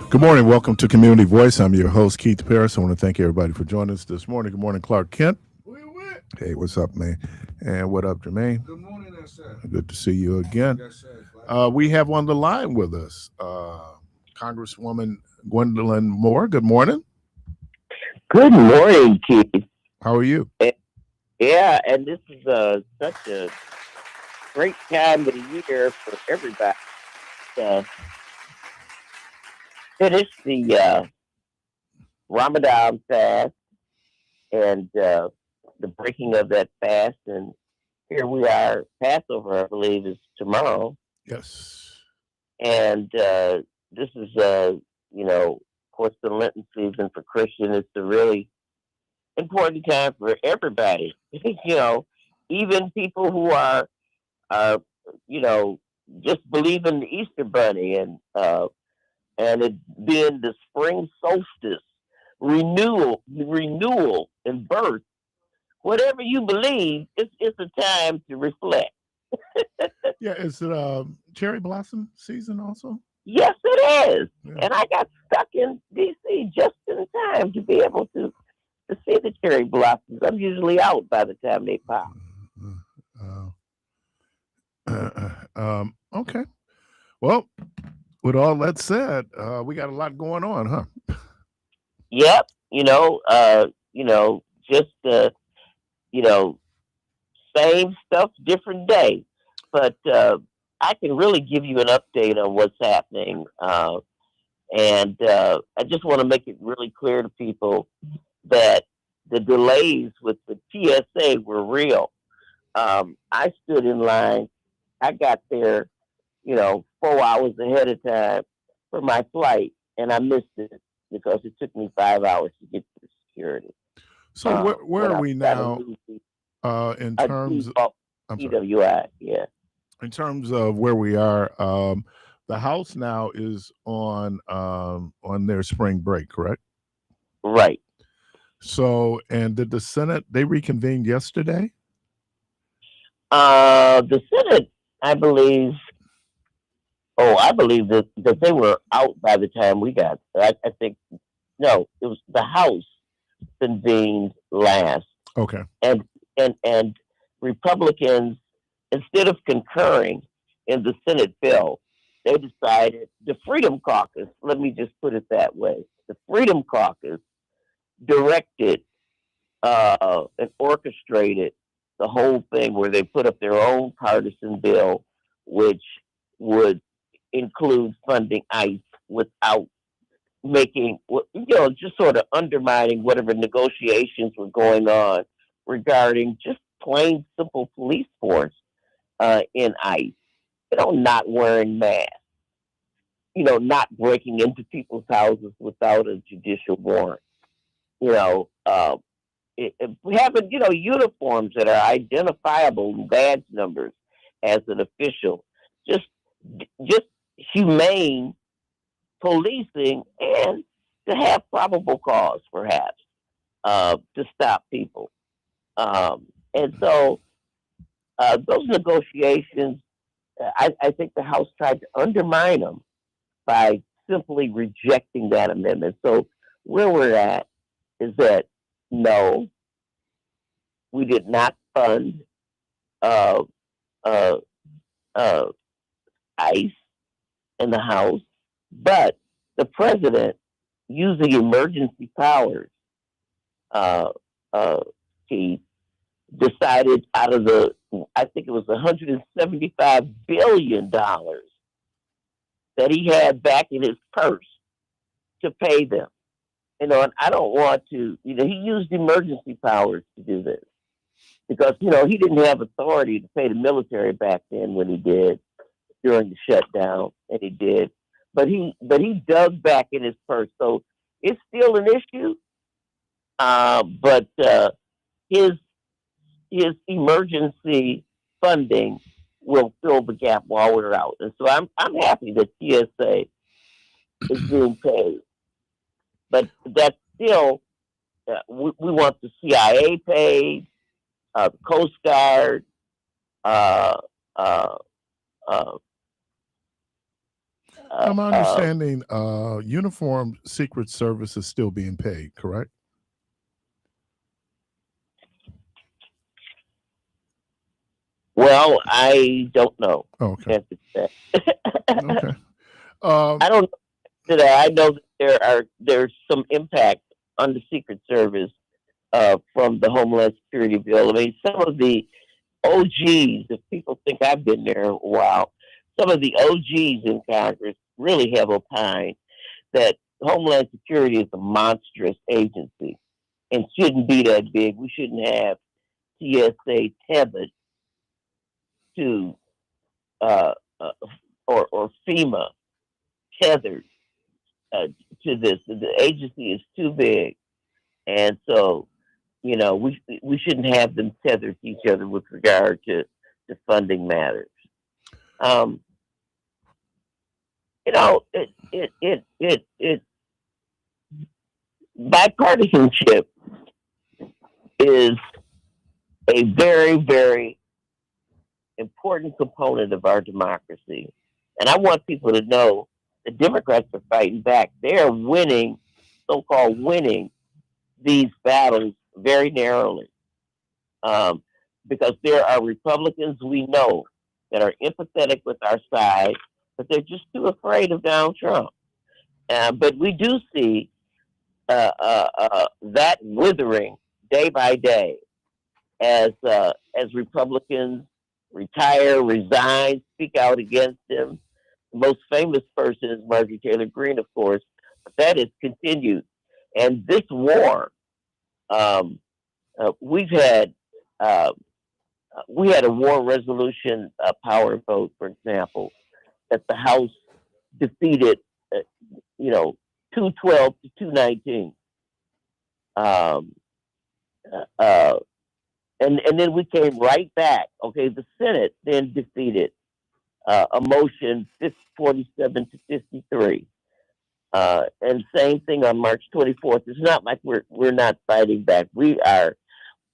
Good morning. Welcome to Community Voice. I'm your host, Keith Parris. I want to thank everybody for joining us this morning. Good morning, Clark Kent. Hey, what's up, man? And what up, Jermaine? Good morning, there, sir. Good to see you again. Yes, sir. Glad to be We here. have on the line with us Congresswoman Gwendolyn Moore. Good morning. Good morning, Keith. How are you? Eh, Yeah, and this is such a great time of the year for everybody to finish the Ramadan fast and the breaking of that fast. And here we are. Passover, I believe, is tomorrow. Yes. And this is, of course, the Lenten season for Christians. It's a really important time for everybody. Even people who are you know just believe in the Easter Bunny and it being the spring solstice, renewal and birth. Whatever you believe, it's a time to reflect. Yeah, is it cherry blossom season also? Yes, it is. Yeah. And I got stuck in D.C. just in time to be able to see the cherry blossoms. I'm usually out by the time they pop. Uh, okay. Well, with all that said, we got a lot going on, huh? Yep. Just you know, same stuff, different day. But I can really give you an update on what's happening. And I just want to make it really clear to people that the delays with the TSA were real. I stood in line. I got there, 4 hours ahead of time for my flight, and I missed it because it took me 5 hours to get through security. So where When are I we was trying to now lose the in a terms? default I'm sorry. EWI, yeah, In terms of where we are, the House now is on their spring break, correct? right. So, and did the Senate they reconvened yesterday? The Senate, I believe. Oh, I believe that they were out by the time we got there. I think no, it was the House convened last, Okay. and and Republicans, instead of concurring in the Senate bill, they decided the Freedom Caucus. Let me just put it that way: the Freedom Caucus directed and orchestrated the whole thing, where they put up their own partisan bill, which would include funding ICE without making, just sort of undermining whatever negotiations were going on regarding just plain simple police force in ICE. Not wearing masks, not breaking into people's houses without a judicial warrant. You know, we having, uniforms that are identifiable badge numbers as an official. Just, just humane policing, and to have probable cause, perhaps, to stop people. And so those negotiations, I think the House tried to undermine them by simply rejecting that amendment. So where we're at is that no, we did not fund uh, uh, uh, ICE in the House, but the president, using emergency powers, uh, uh, he decided out of I think it was $175 billion that he had back in his purse to pay them. And I don't want to, he used emergency powers to do this because, he didn't have authority to pay the military back then when he did during the shutdown, and he did. But he dug back in his purse. So it's still an issue, but his his emergency funding will fill the gap while we're out. And so I'm happy that TSA is being paid, but that's still we want the CIA paid, the Coast Guard, uh, uh, uh, Uh, Now, my uh, understanding, uniformed Secret Service is still being paid, correct? well, I don't know. Oh, okay. Can't say. Okay. Um, I don't know today. I know that there's some impact on the Secret Service from the Homeland Security bill. I mean, some of the OGs, if people think I've been there a while, some of the OGs in Congress really have opined that Homeland Security is a monstrous agency and shouldn't be that big. We shouldn't have TSA tethered to uh, uh, or FEMA tethered uh, to this. The agency is too big, and so we shouldn't have them tethered to each other with regard to funding matters. Um, it bipartisanship is a very, very important component of our democracy. And I want people to know the Democrats are fighting back. They're winning, so called winning, these battles very narrowly. Um, because there are Republicans we know that are empathetic with our side, but they're just too afraid of Donald Trump. But we do see that withering day by day as Republicans retire, resign, speak out against him. The most famous person is Marjorie Taylor Greene, of course, but that has continued. And this war, um, we've had uh, we had a war resolution power vote, for example, that the House defeated, uh, 212 to 219. Um, uh, and then we came right back. Okay, the Senate then defeated a motion 47 to 53. And same thing on March 24th. It's not like we're not fighting back. We are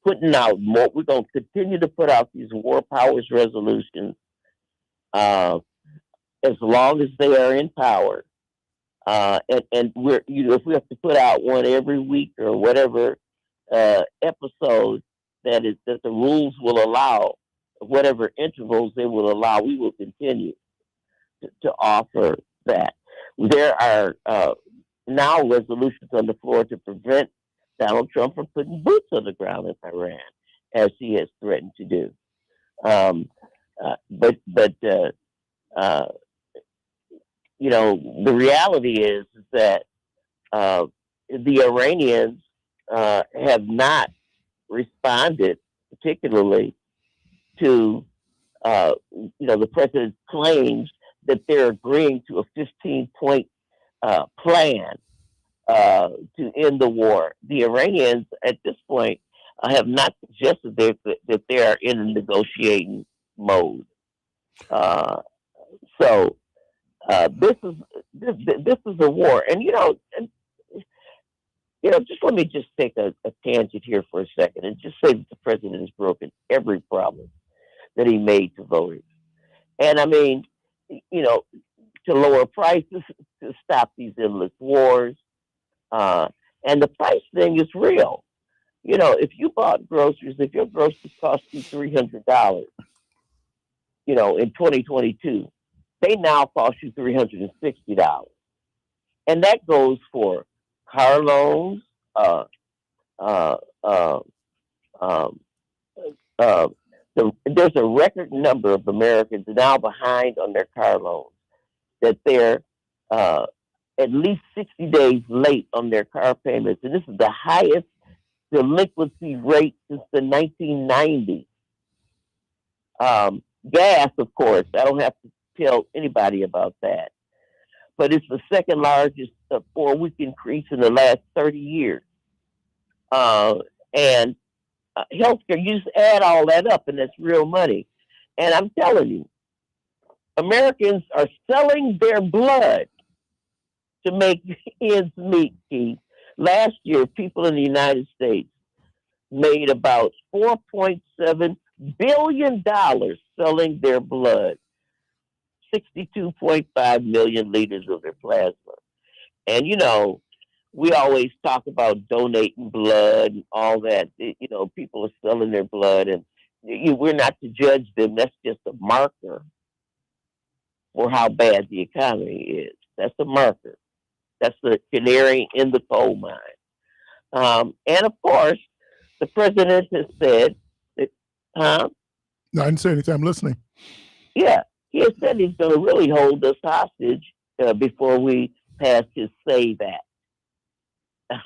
putting out more. We're going to continue to put out these war powers resolutions uh, as long as they are in power. And we're if we have to put out one every week or whatever episode that the rules will allow, whatever intervals they will allow, we will continue to offer that. There are now resolutions on the floor to prevent Donald Trump from putting boots on the ground in Iran, as he has threatened to do. But the reality is that the Iranians have not responded particularly to the president's claims that they're agreeing to a 15-point plan to end the war. The Iranians at this point have not suggested that they are in a negotiating mode. So this is a war, and just let me just take a tangent here for a second and just say that the president has broken every promise that he made to voters. And I mean, to lower prices, to stop these endless wars. And the price thing is real. If you bought groceries, if your groceries cost you $300, in 2022, they now cost you $360. And that goes for car loans, uh, uh, uh, um, uh, there's a record number of Americans now behind on their car loans, that they're at least 60 days late on their car payments. And this is the highest delinquency rate since the 1990s. Gas, of course, I don't have to tell anybody about that. But it's the second largest 4-week increase in the last 30 years. And healthcare, you just add all that up, and that's real money. And I'm telling you, Americans are selling their blood to make ends meet, Keith. Last year, people in the United States made about $4.7 billion selling their blood. 62.5 million liters of their plasma. And, we always talk about donating blood and all that. People are selling their blood, and we're not to judge them. That's just a marker for how bad the economy is. That's a marker. That's the canary in the coal mine. And of course, the president has said that, No, I didn't say anything. I'm listening. yeah, he has said he's going to really hold us hostage before we pass his SAVE Act.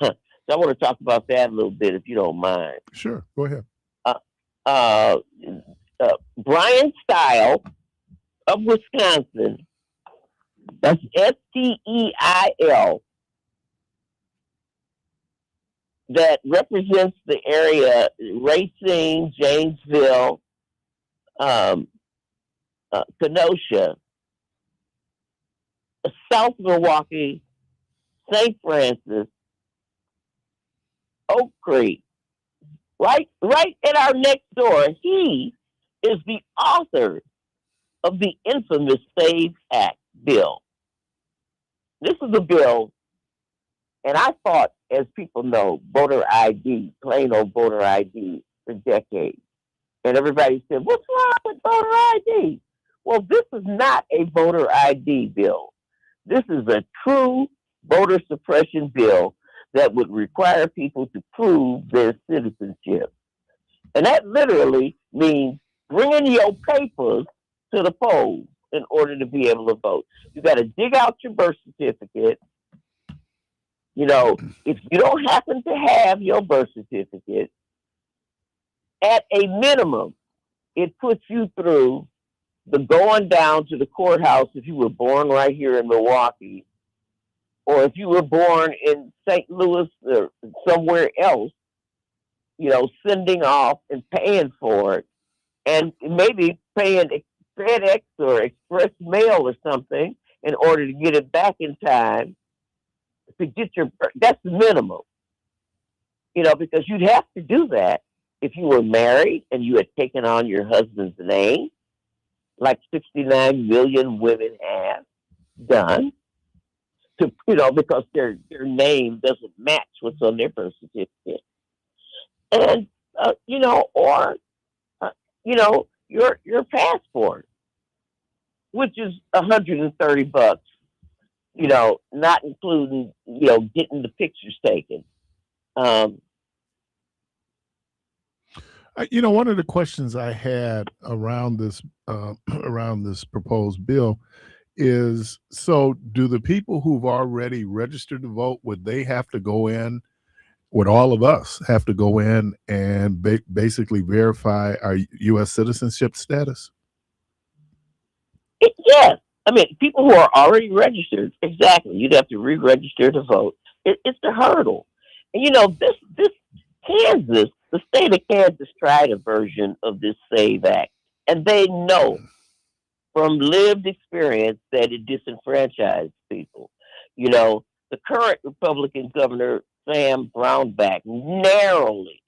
So I want to talk about that a little bit, if you don't mind. Sure, go ahead. Brian Style of Wisconsin, that's Steil, that represents the area, Racine, Janesville, Kenosha, South Milwaukee, St. Francis, Oak Creek, right at our next door. He is the author of the infamous SAVE Act bill. This is a bill, and I fought, as people know, voter ID, plain old voter ID, for decades. And everybody said, what's wrong with voter ID? Well, this is not a voter ID bill. This is a true voter suppression bill that would require people to prove their citizenship. And that literally means bringing your papers to the polls in order to be able to vote. You got to dig out your birth certificate. If you don't happen to have your birth certificate, at a minimum, it puts you through the going down to the courthouse if you were born right here in Milwaukee, or if you were born in St. Louis or somewhere else, sending off and paying for it, and maybe paying FedEx or Express Mail or something in order to get it back in time to get that's the minimum. Because you'd have to do that if you were married and you had taken on your husband's name, like 69 million women have done, because their name doesn't match what's on their birth certificate. And, your passport, which is $130, not including, getting the pictures taken. One of the questions I had around this proposed bill is, so do the people who've already registered to vote, would they have to go in, would all of us have to go in and basically verify our U.S. citizenship status? Yes. I mean, people who are already registered, exactly. You'd have to re-register to vote. It's a hurdle. And, this Kansas, the state of Kansas tried a version of this SAVE Act, and they know from lived experience that it disenfranchised people. The current Republican governor, Sam Brownback, narrowly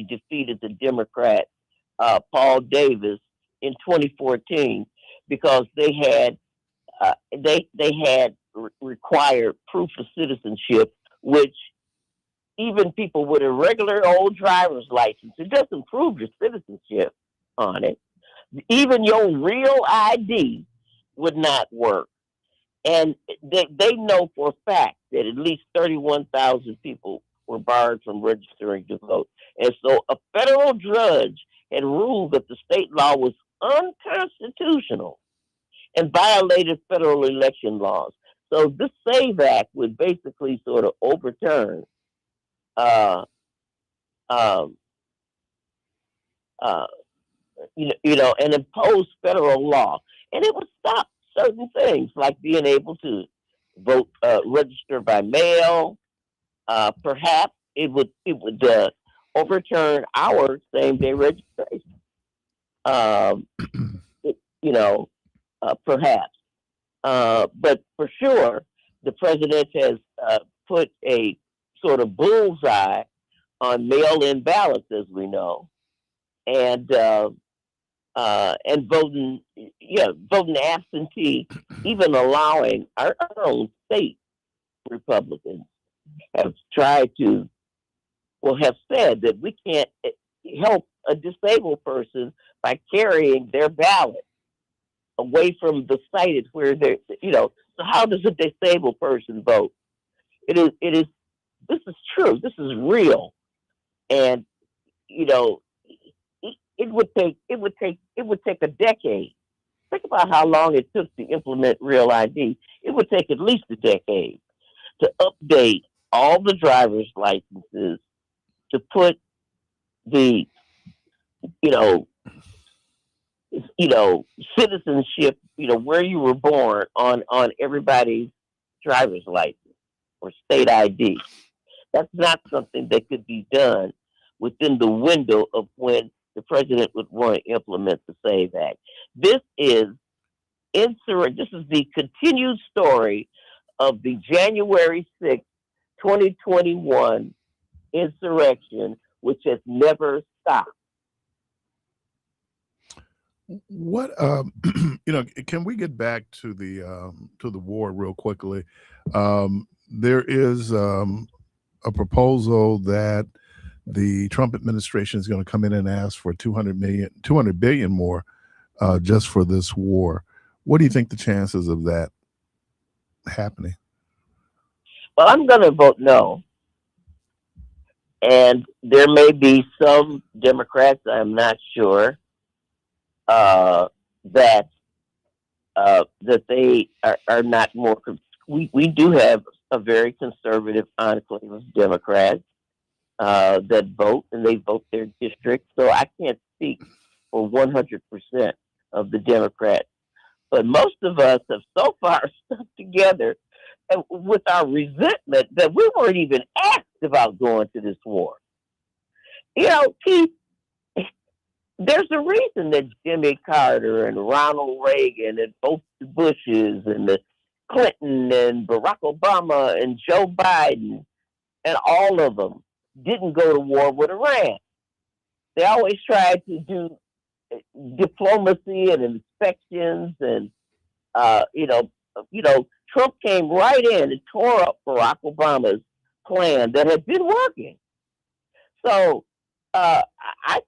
defeated the Democrat, Paul Davis, in 2014 because they had required proof of citizenship, which even people with a regular old driver's license, it doesn't prove your citizenship on it. Even your real ID would not work. And they know for a fact that at least 31,000 people were barred from registering to vote. And so a federal judge had ruled that the state law was unconstitutional and violated federal election laws. So this SAVE Act would basically sort of overturn and impose federal law. And it would stop certain things like being able to vote, register by mail. Perhaps it would overturn our same-day registration. Perhaps. But for sure, the president has put a sort of bullseye on mail-in ballots, as we know. And and voting absentee, even allowing our own state Republicans have tried to, well, have said that we can't help a disabled person by carrying their ballot away from the site where they're, so how does a disabled person vote? This is true. This is real. And, it would take a decade. Think about how long it took to implement Real ID. It would take at least a decade to update all the driver's licenses, to put the, you know, citizenship, where you were born on everybody's driver's license or state ID. That's not something that could be done within the window of when the president would want to implement the SAVE Act. This is This is the continued story of the January 6th, 2021 insurrection, which has never stopped. What can we get back to the war real quickly? There is a proposal that the Trump administration is going to come in and ask for 200 billion more just for this war. What do you think the chances of that happening? Well, I'm going to vote no. And there may be some Democrats, I'm not sure, that they are not more. We do have a very conservative enclave of Democrats that vote, and they vote their district. So I can't speak for 100% of the Democrats. But most of us have so far stuck together with our resentment that we weren't even asked about going to this war. Keith, there's a reason that Jimmy Carter and Ronald Reagan and both the Bushes and the Clinton and Barack Obama and Joe Biden and all of them didn't go to war with Iran. They always tried to do diplomacy and inspections, and Trump came right in and tore up Barack Obama's plan that had been working. So I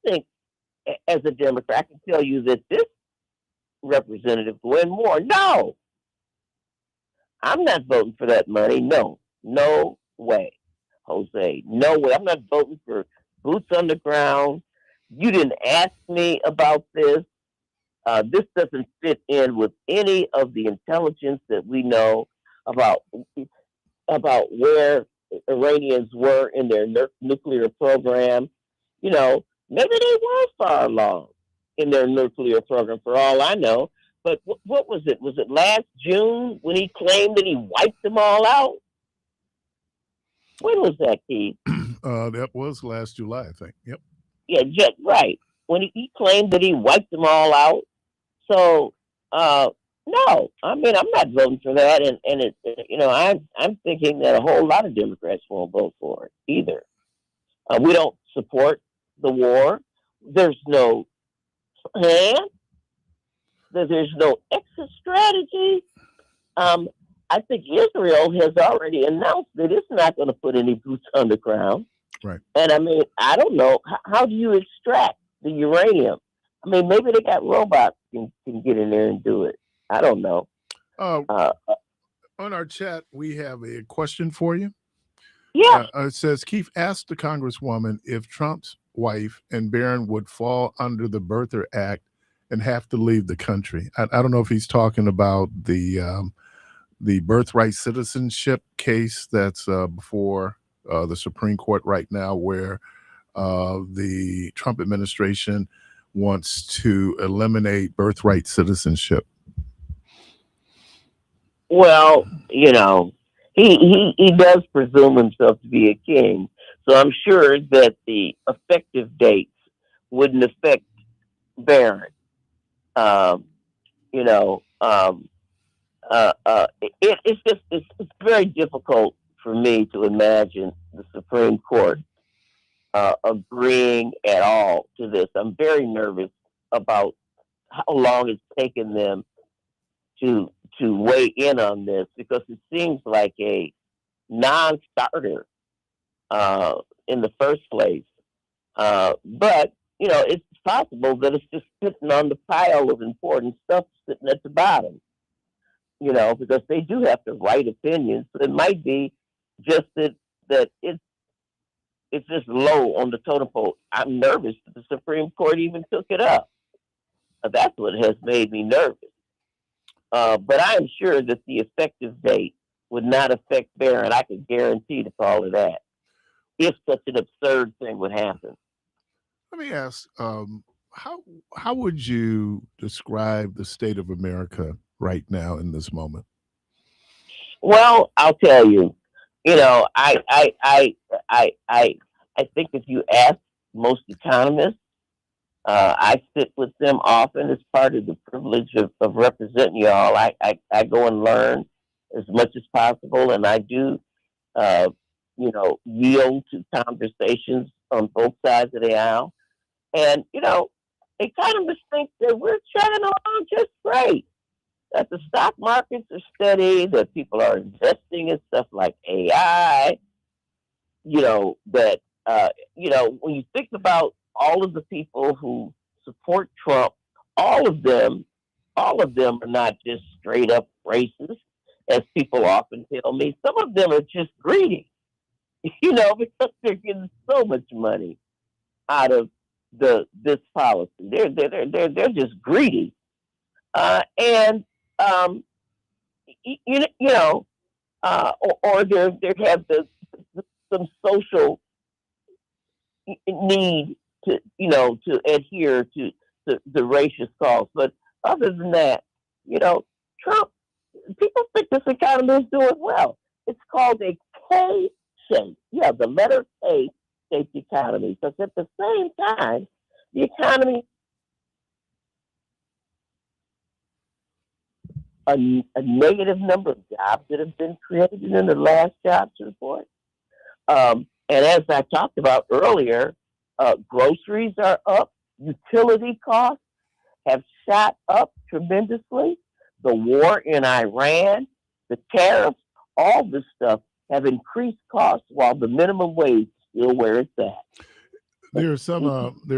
think, as a Democrat, I can tell you that this representative, Gwen Moore, no, I'm not voting for that money. No way, Jose. No way. I'm not voting for boots on the ground. You didn't ask me about this. This doesn't fit in with any of the intelligence that we know about where Iranians were in their nuclear program. Maybe they were far along in their nuclear program, for all I know. But what was it? Was it last June when he claimed that he wiped them all out? When was that, Keith? That was last July, I think. Yep. Yeah, right. When he claimed that he wiped them all out. So, no, I mean, I'm not voting for that. And I'm thinking that a whole lot of Democrats won't vote for it either. We don't support the war. There's no plan. There's no exit strategy. I think Israel has already announced that it's not going to put any boots on the ground. Right. And I mean, I don't know. How do you extract the uranium? I mean, maybe they got robots can get in there and do it. I don't know. On our chat, we have a question for you. Yeah. It says, Keith asked the Congresswoman if Trump's wife and Barron would fall under the Birther Act and have to leave the country. I don't know if he's talking about the birthright citizenship case that's before the Supreme Court right now, where the Trump administration wants to eliminate birthright citizenship. Well, he does presume himself to be a king, so I'm sure that the effective dates wouldn't affect Barron. It's very difficult for me to imagine the Supreme Court agreeing at all to this. I'm very nervous about how long it's taken them to weigh in on this, because it seems like a non-starter in the first place. But it's possible that it's just sitting on the pile of important stuff sitting at the bottom. Because they do have to write opinions. So it might be just that it's just low on the totem pole. I'm nervous that the Supreme Court even took it up. That's what has made me nervous. But I am sure that the effective date would not affect Barron. I can guarantee to call it that, if such an absurd thing would happen. Let me ask, how would you describe the state of America right now in this moment? Well, I'll tell you. I think if you ask most economists, I sit with them often as part of the privilege of representing y'all. I go and learn as much as possible, and I do, yield to conversations on both sides of the aisle. And, economists think that we're chugging along just great, that the stock markets are steady, that people are investing in stuff like AI, that, when you think about all of the people who support Trump, all of them are not just straight up racist, as people often tell me. Some of them are just greedy, because they're getting so much money out of this policy. They're just greedy, and or they have some social need to adhere to the racist cause. But other than that, Trump, people think this economy is doing well. It's called a K shape. Yeah, the letter K shaped economy. Because at the same time, the economy, a negative number of jobs that have been created in the last jobs report. And as I talked about earlier, groceries are up, utility costs have shot up tremendously. The war in Iran, the tariffs, all this stuff have increased costs while the minimum wage is still where it's at. There are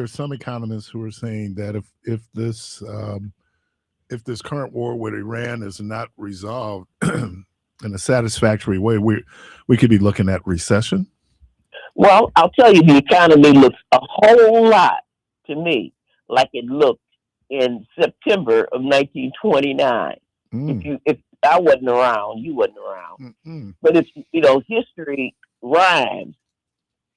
some economists who are saying that if this current war with Iran is not resolved in a satisfactory way, we could be looking at recession. Well, I'll tell you, the economy looks a whole lot to me like it looked in September of 1929. If I wasn't around, you wasn't around. But if history rhymes,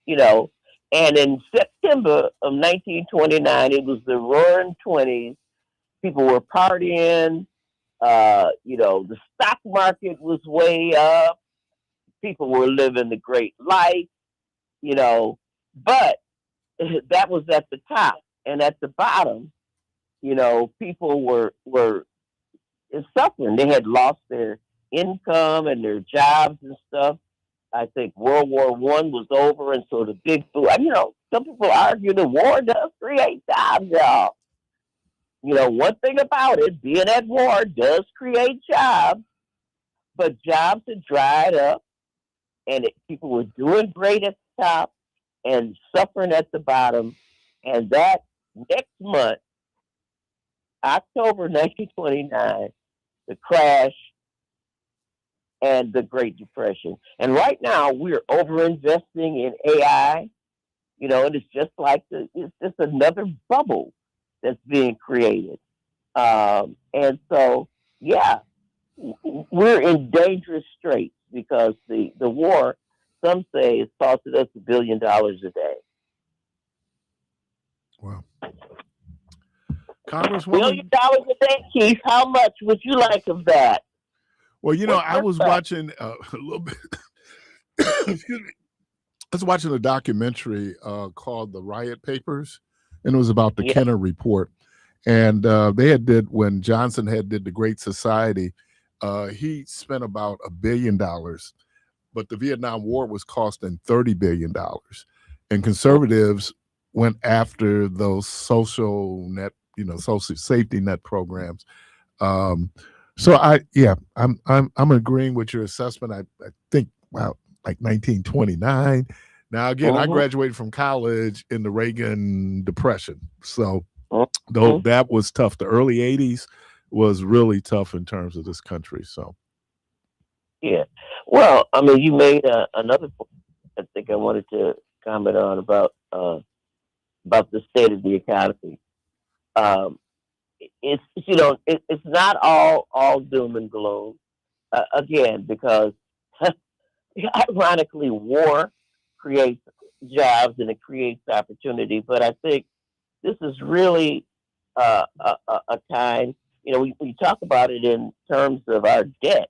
and in September of 1929, it was the roaring 20s. People were partying. The stock market was way up. People were living the great life. But that was at the top, and at the bottom, people were suffering. They had lost their income and their jobs and stuff. I think World War I was over, and so the big food. Some people argue the war does create jobs, y'all. One thing about it, being at war does create jobs, but jobs had dried up, and people were doing great at the top and suffering at the bottom. And that next month, October 1929, the crash and the Great Depression. And right now, we're overinvesting in AI, and it's just like it's just another bubble that's being created. And so, yeah, we're in dangerous straits because the war, some say, is costing us $1 billion a day. Wow. $1 Congresswoman, billion a day, Keith. How much would you like of that? well, I was watching a little bit. Excuse me. I was watching a documentary called "The Riot Papers," and it was about the Kenner Report. And they did when Johnson did the Great Society. He spent about $1 billion, but the Vietnam War was costing $30 billion, and conservatives went after those social net, social safety net programs. Um, I'm agreeing with your assessment. I think, wow, like 1929. Now again, I Mm-hmm. graduated from college in the Reagan Depression, so though Mm-hmm. that was tough. The early '80s was really tough in terms of this country. So Yeah. Well, I mean, you made another point. I think I wanted to comment on about the state of the economy. Um, it's not all doom and gloom. Again, because ironically, war creates jobs and it creates opportunity. But I think this is really a time. We talk about it in terms of our debt.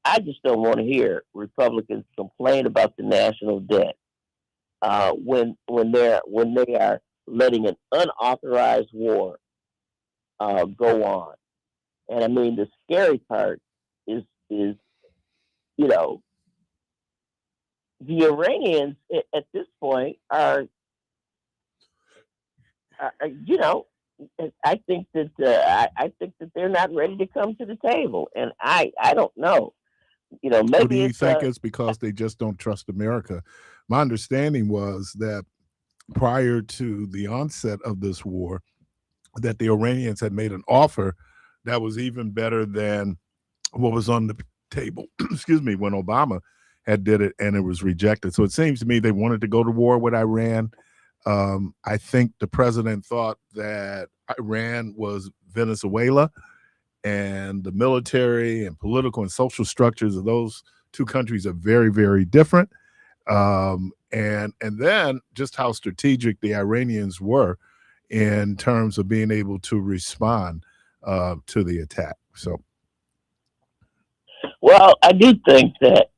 I just don't want to hear Republicans complain about the national debt when they are letting an unauthorized war go on. And I mean, the scary part is you know the Iranians at this point are. I think that I think that they're not ready to come to the table, and I don't know. or do Maybe you it's think it's because they just don't trust America? My understanding was that prior to the onset of this war, that the Iranians had made an offer that was even better than what was on the table. Excuse me, when Obama had did it and it was rejected. So it seems to me they wanted to go to war with Iran. I think the president thought that Iran was Venezuela, and the military and political and social structures of those two countries are very, very different. And then just how strategic the Iranians were in terms of being able to respond to the attack. So well, I do think that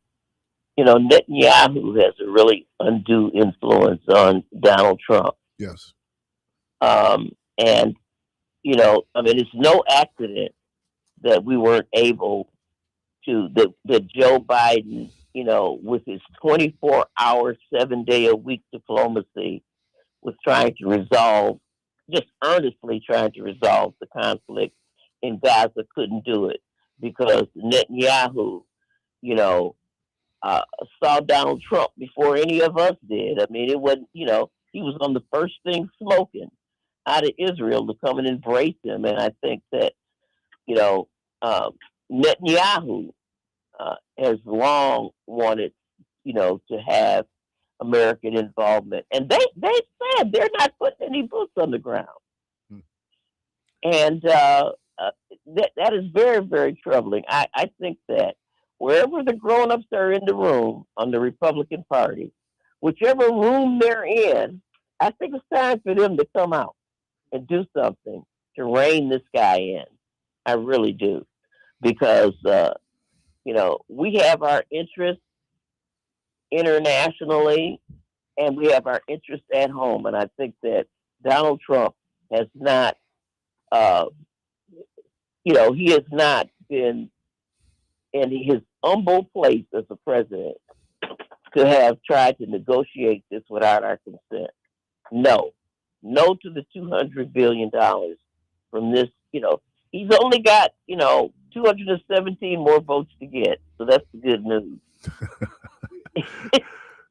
Netanyahu has a really undue influence on Donald Trump, yes, and I mean, it's no accident that we weren't able that Joe Biden, with his 24-hour, 7-day a week diplomacy, was trying to resolve, just earnestly trying to resolve the conflict in Gaza, couldn't do it because Netanyahu, you know, uh, saw Donald Trump before any of us did. I mean, it wasn't, he was on the first thing smoking out of Israel to come and embrace him. And I think that, you know, um, Netanyahu has long wanted, to have American involvement. And they said they're not putting any boots on the ground. Hmm. And that is very, very troubling. I think that wherever the grown-ups are in the room on the Republican Party, whichever room they're in, I think it's time for them to come out and do something to rein this guy in. I really do. Because, we have our interests internationally and we have our interests at home. And I think that Donald Trump has not, uh, he has not been in his humble place as a president to have tried to negotiate this without our consent. No, no to the $200 billion from this. He's only got 217 more votes to get, so that's the good news.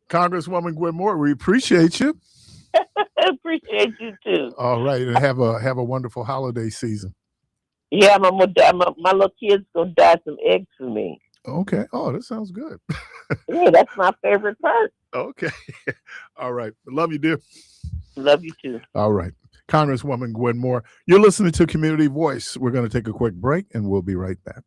Congresswoman Gwen Moore, we appreciate you. I appreciate you too. All right, and have a wonderful holiday season. Yeah, my little kid's gonna dye some eggs for me. Okay. Oh, that sounds good. Yeah, that's my favorite part. Okay. All right. Love you, dear. Love you too. All right. Congresswoman Gwen Moore, you're listening to Community Voice. We're going to take a quick break and we'll be right back.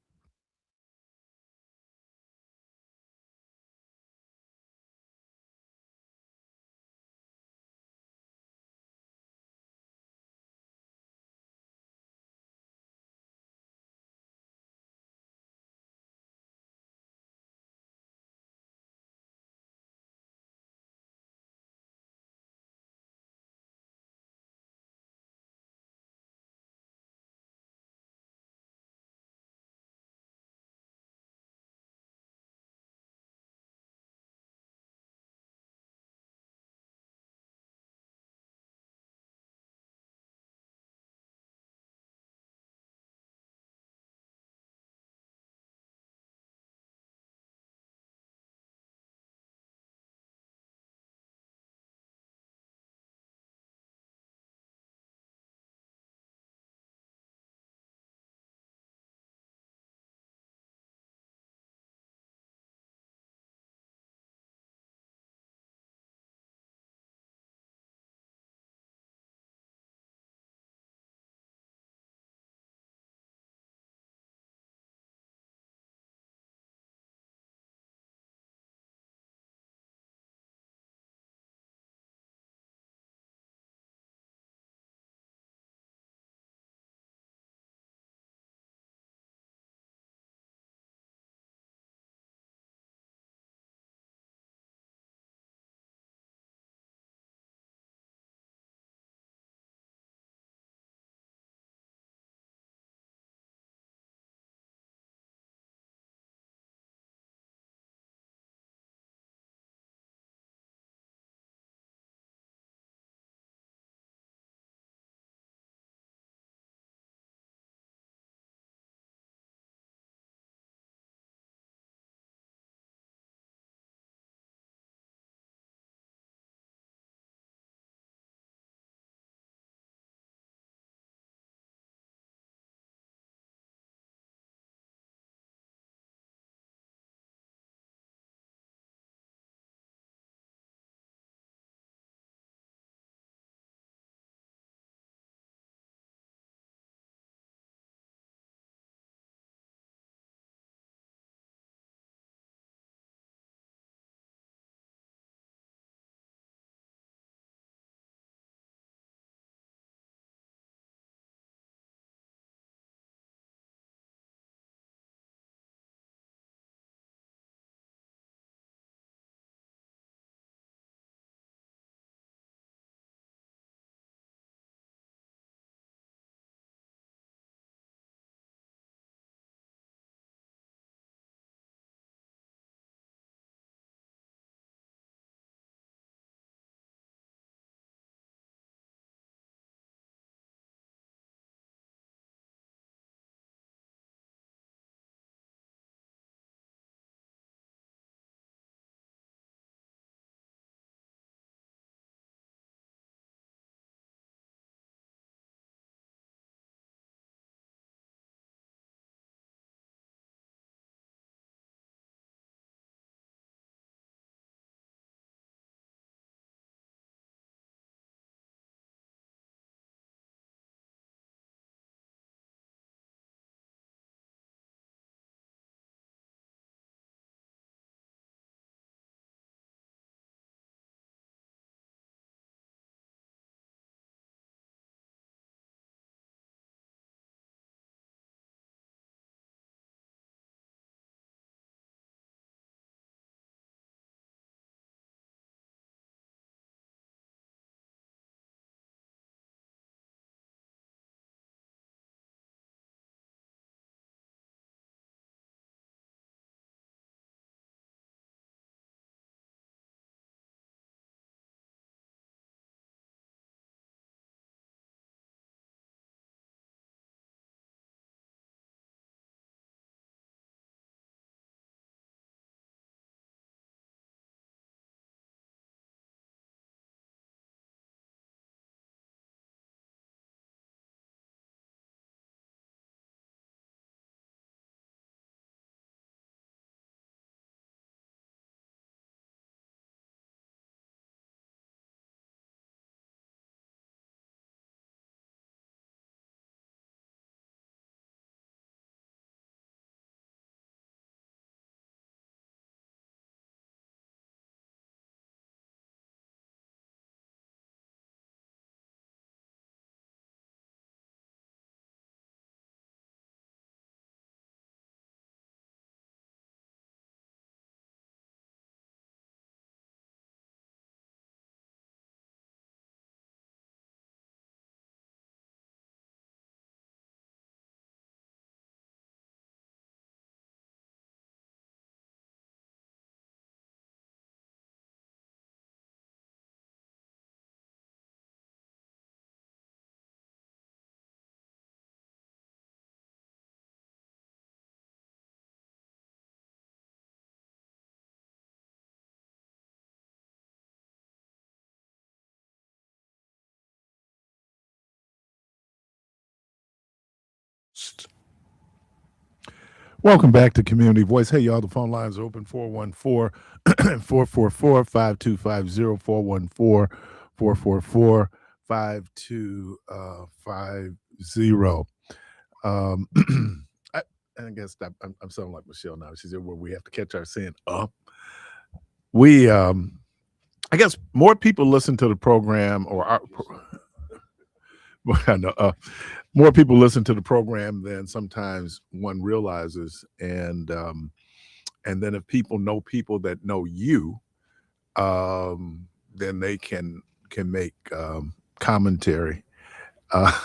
Welcome back to Community Voice. Hey, y'all, the phone lines are open 414-444-5250, 414-444-5250. Um, I, I guess I'm sounding like Michelle now. She said, well, we have to catch our saying up. We, I guess more people listen to the program or our, I know, more people listen to the program than sometimes one realizes. And then if people that know you, then they can make commentary uh,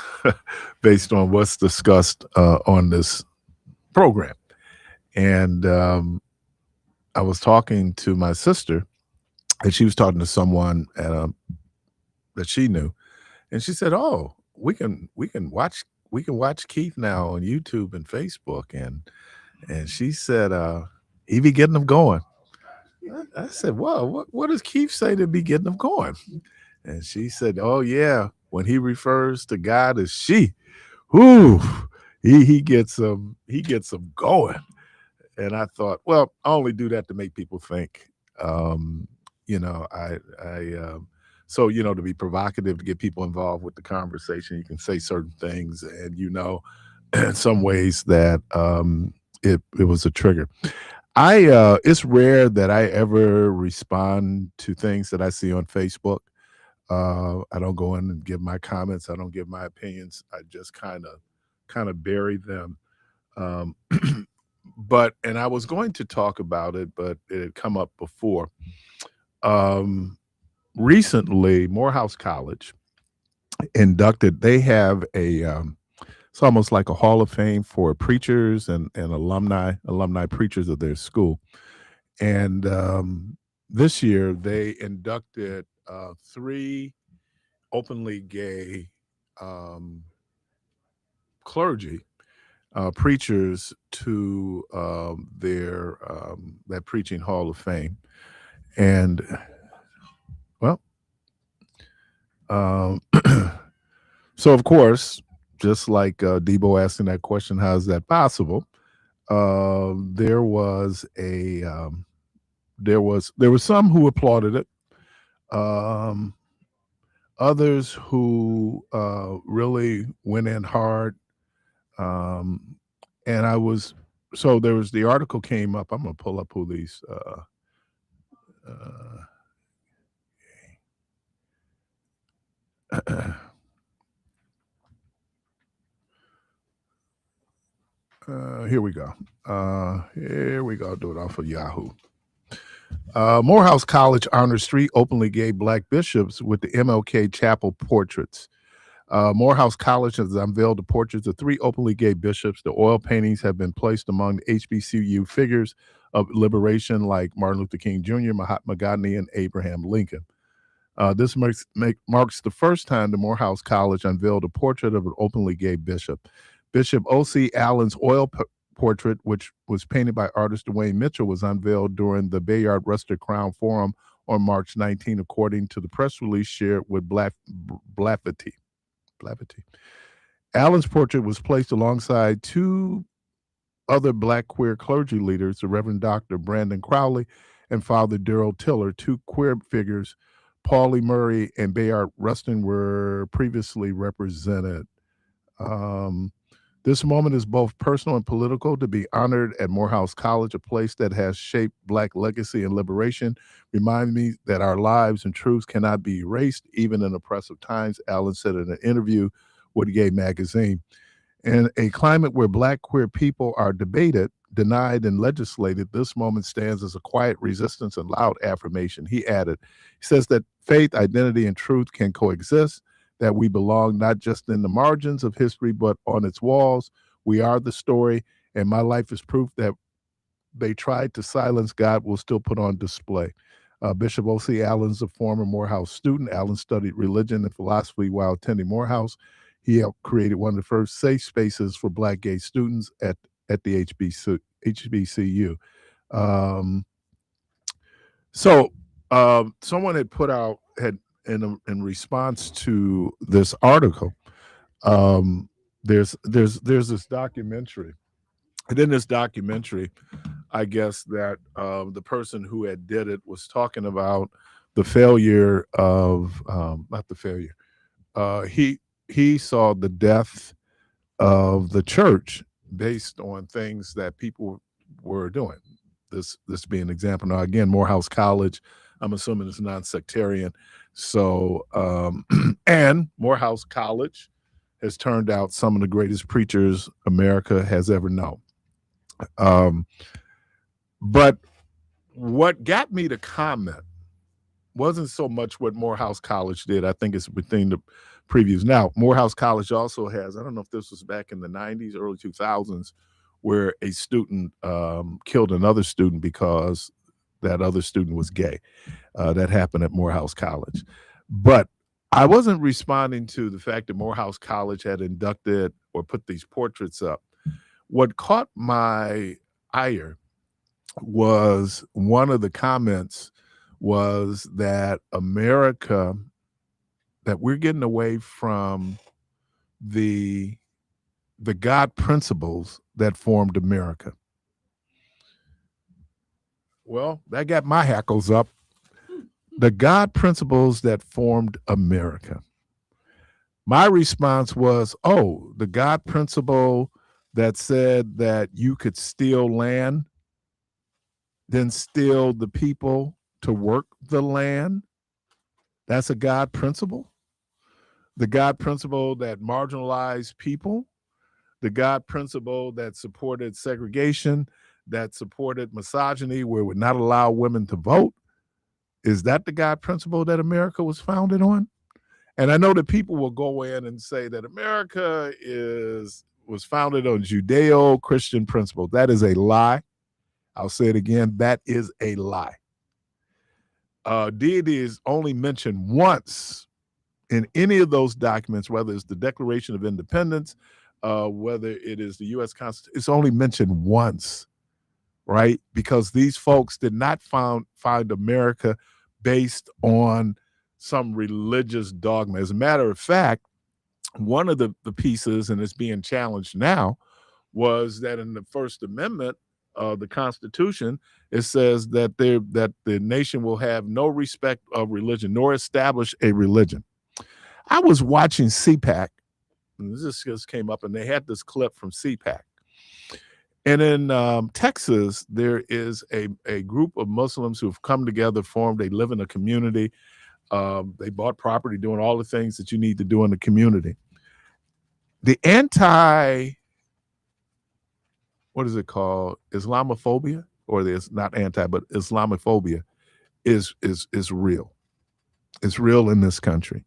based on what's discussed on this program. And I was talking to my sister, and she was talking to someone that she knew, and she said, "Oh, we can watch Keith now on YouTube and Facebook," and she said, "He be getting them going." I said, "Well, what does Keith say to be getting them going?" And she said, "Oh yeah, when he refers to God as she, whoo, he gets them going." And I thought, well, I only do that to make people think. You know, so to be provocative, to get people involved with the conversation. You can say certain things, and in some ways that it was a trigger. It's rare that I ever respond to things that I see on Facebook. I don't go in and give my comments. I don't give my opinions. I just kind of bury them. Um, and I was going to talk about it, but it had come up before. Um, Recently, Morehouse College inducted. They have it's almost like a Hall of Fame for preachers and alumni preachers of their school. And this year they inducted three openly gay um, clergy preachers to their that preaching Hall of Fame. And well, um, so of course, just like Debo asking that question, how is that possible? There was a there was some who applauded it. Um, Others who really went in hard. Um, and I was so there was the article came up. I'm gonna pull up who these. Here we go. Here we go. Do it off of Yahoo. Morehouse College honors three openly gay black bishops with the MLK Chapel portraits. Morehouse College has unveiled the portraits of three openly gay bishops. The oil paintings have been placed among the HBCU figures of liberation like Martin Luther King Jr., Mahatma Gandhi, and Abraham Lincoln. This marks the first time the Morehouse College unveiled a portrait of an openly gay bishop. Bishop O.C. Allen's oil portrait, which was painted by artist Dwayne Mitchell, was unveiled during the Bayard Rusted Crown Forum on March 19, according to the press release shared with Blafity. Allen's portrait was placed alongside two other black queer clergy leaders, the Reverend Dr. Brandon Crowley and Father Daryl Tiller. Two queer figures, Paulie Murray and Bayard Rustin, were previously represented. This moment is both personal and political. To be honored at Morehouse College, a place that has shaped Black legacy and liberation, remind me that our lives and truths cannot be erased, even in oppressive times, Allen said in an interview with Gay Magazine. In a climate where Black queer people are debated, denied, and legislated, this moment stands as a quiet resistance and loud affirmation. He added, he says that faith, identity, and truth can coexist, that we belong not just in the margins of history, but on its walls. We are the story, and my life is proof that they tried to silence God will still put on display. Bishop O.C. Allen is a former Morehouse student. Allen studied religion and philosophy while attending Morehouse. He helped create one of the first safe spaces for Black gay students at the HBCU. Someone had put out in response to this article. There's this documentary And in this documentary, I guess that the person who had did it was talking about the failure of not the failure. He saw the death of the church based on things that people were doing. This being an example. Now again, Morehouse College, I'm assuming it's non-sectarian. So and Morehouse College has turned out some of the greatest preachers America has ever known. Um, but what got me to comment wasn't so much what Morehouse College did. I think it's within the previews. Now, Morehouse College also has, I don't know if this was back in the 90s, early 2000s, where a student killed another student because that other student was gay. That happened at Morehouse College. But I wasn't responding to the fact that Morehouse College had inducted or put these portraits up. What caught my ire was one of the comments was that America, that we're getting away from the God principles that formed America. Well, that got my hackles up. The God principles that formed America. My response was, oh, the God principle that said that you could steal land, then steal the people to work the land. That's a God principle. The God principle that marginalized people, the God principle that supported segregation, that supported misogyny, where it would not allow women to vote. Is that the God principle that America was founded on? And I know that people will go in and say that America was founded on Judeo-Christian principles. That is a lie. I'll say it again. That is a lie. Deity is only mentioned once in any of those documents, whether it's the Declaration of Independence, whether it is the U.S. Constitution. It's only mentioned once, right? Because these folks did not find America based on some religious dogma. As a matter of fact, one of the pieces, and it's being challenged now, was that in the First Amendment of the Constitution, it says that the nation will have no respect of religion, nor establish a religion. I was watching CPAC, and this just came up, and they had this clip from CPAC. And in Texas, there is a group of Muslims who have come together, formed, they live in a community. They bought property, doing all the things that you need to do in the community. The what is it called? Islamophobia, or there's not anti, but Islamophobia is real. It's real in this country.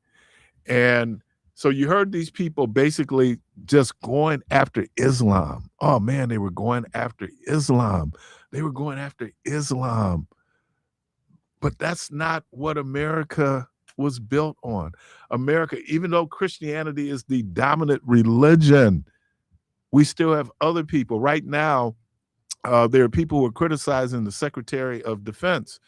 And so you heard these people basically just going after Islam. Oh man, they were going after Islam. They were going after Islam. But that's not what America was built on. America, even though Christianity is the dominant religion, we still have other people. Right now, there are people who are criticizing the Secretary of Defense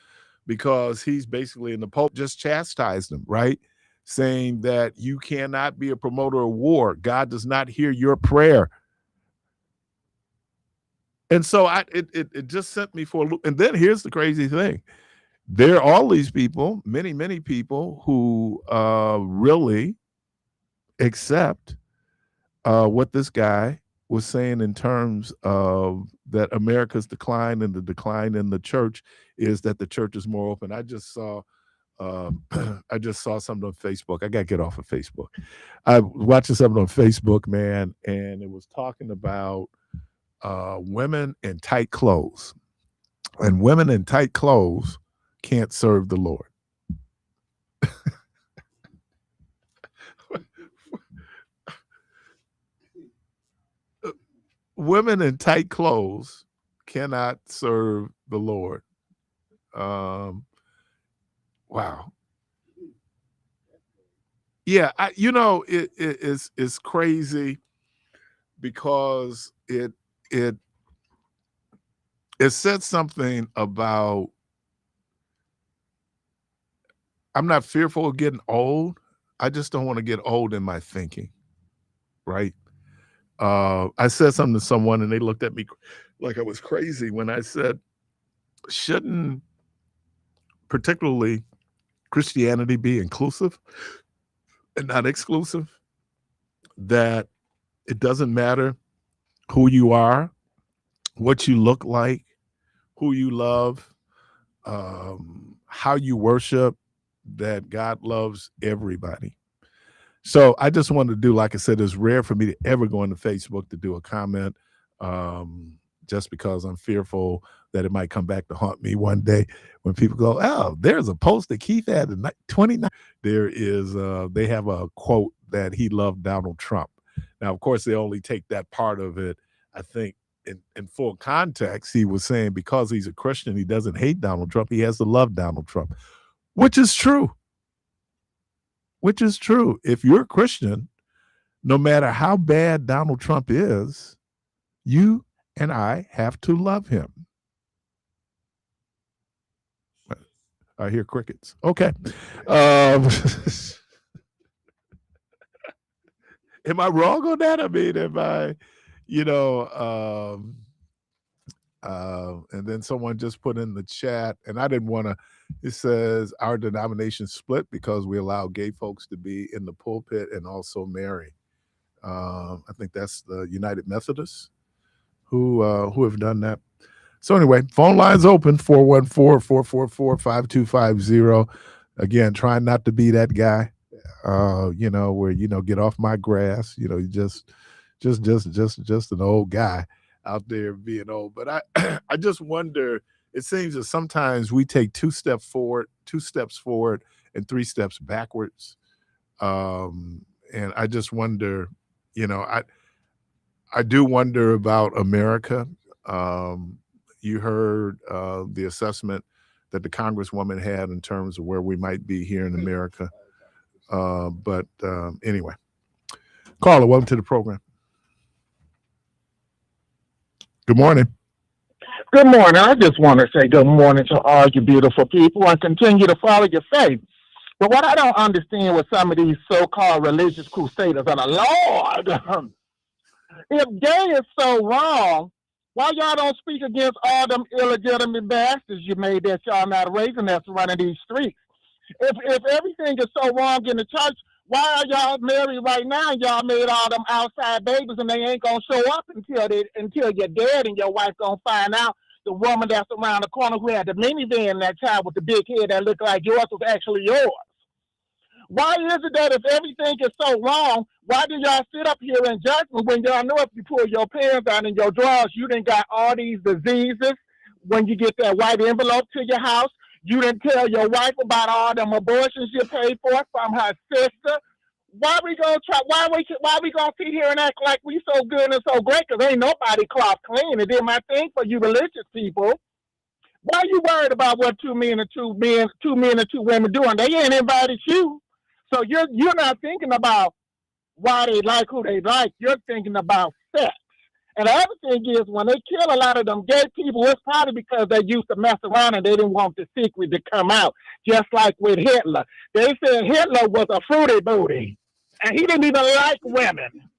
because he's basically, and the Pope just chastised him, right? Saying that you cannot be a promoter of war. God does not hear your prayer. And so it just sent me for a loop. And then here's the crazy thing. There are all these people, many people who really accept what this guy was saying in terms of that America's decline and the decline in the church is that the church is more open. I just saw something on Facebook. I gotta get off of Facebook. I was watching something on Facebook, man, and it was talking about women in tight clothes. And women in tight clothes can't serve the Lord. Women in tight clothes cannot serve the Lord. Wow. Yeah, it's crazy because it said something about, I'm not fearful of getting old. I just don't want to get old in my thinking, right? I said something to someone and they looked at me like I was crazy when I said, shouldn't particularly Christianity be inclusive and not exclusive? That it doesn't matter who you are, what you look like, who you love, how you worship, that God loves everybody. So I just wanted to do, like I said, it's rare for me to ever go into Facebook to do a comment, just because I'm fearful that it might come back to haunt me one day when people go, oh, there's a post that Keith had in 29. There is, they have a quote that he loved Donald Trump. Now, of course, they only take that part of it. I think in full context, he was saying because he's a Christian, he doesn't hate Donald Trump. He has to love Donald Trump, which is true. Which is true. If you're a Christian, no matter how bad Donald Trump is, you and I have to love him. I hear crickets. Okay. Am I wrong on that? I mean, am I, and then someone just put in the chat, and I didn't want to, it says our denomination split because we allow gay folks to be in the pulpit and also marry. I think that's the United Methodists who have done that. So anyway, phone lines open, 414-444-5250. Again, trying not to be that guy, where, get off my grass, just an old guy out there being old. But I just wonder, it seems that sometimes we take two steps forward, and 3 steps backwards. And I just wonder, I do wonder about America. You heard the assessment that the Congresswoman had in terms of where we might be here in America. But anyway, Carla, welcome to the program. Good morning. Good morning. I just want to say good morning to all you beautiful people and continue to follow your faith. But what I don't understand with some of these so-called religious crusaders and the Lord, if gay is so wrong, why y'all don't speak against all them illegitimate bastards you made that y'all not raising that's running these streets? If everything is so wrong in the church, why are y'all married right now? Y'all made all them outside babies and they ain't gonna show up until you're dead, and your wife gonna find out the woman that's around the corner who had the minivan, that child with the big head that looked like yours, was actually yours. Why is it that if everything is so wrong, why do y'all sit up here in judgment when y'all know if you pull your pants down in your drawers, you done got all these diseases when you get that white envelope to your house? You didn't tell your wife about all them abortions you paid for from her sister. Why we gonna sit here and act like we so good and so great? Cause ain't nobody cloth clean. And then my thing for you religious people, why you worried about what two men and two women doing? They ain't invited you. So you're not thinking about why they like who they like. You're thinking about sex. And the other thing is, when they kill a lot of them gay people, it's probably because they used to mess around and they didn't want the secret to come out. Just like with Hitler. They said Hitler was a fruity booty. And he didn't even like women.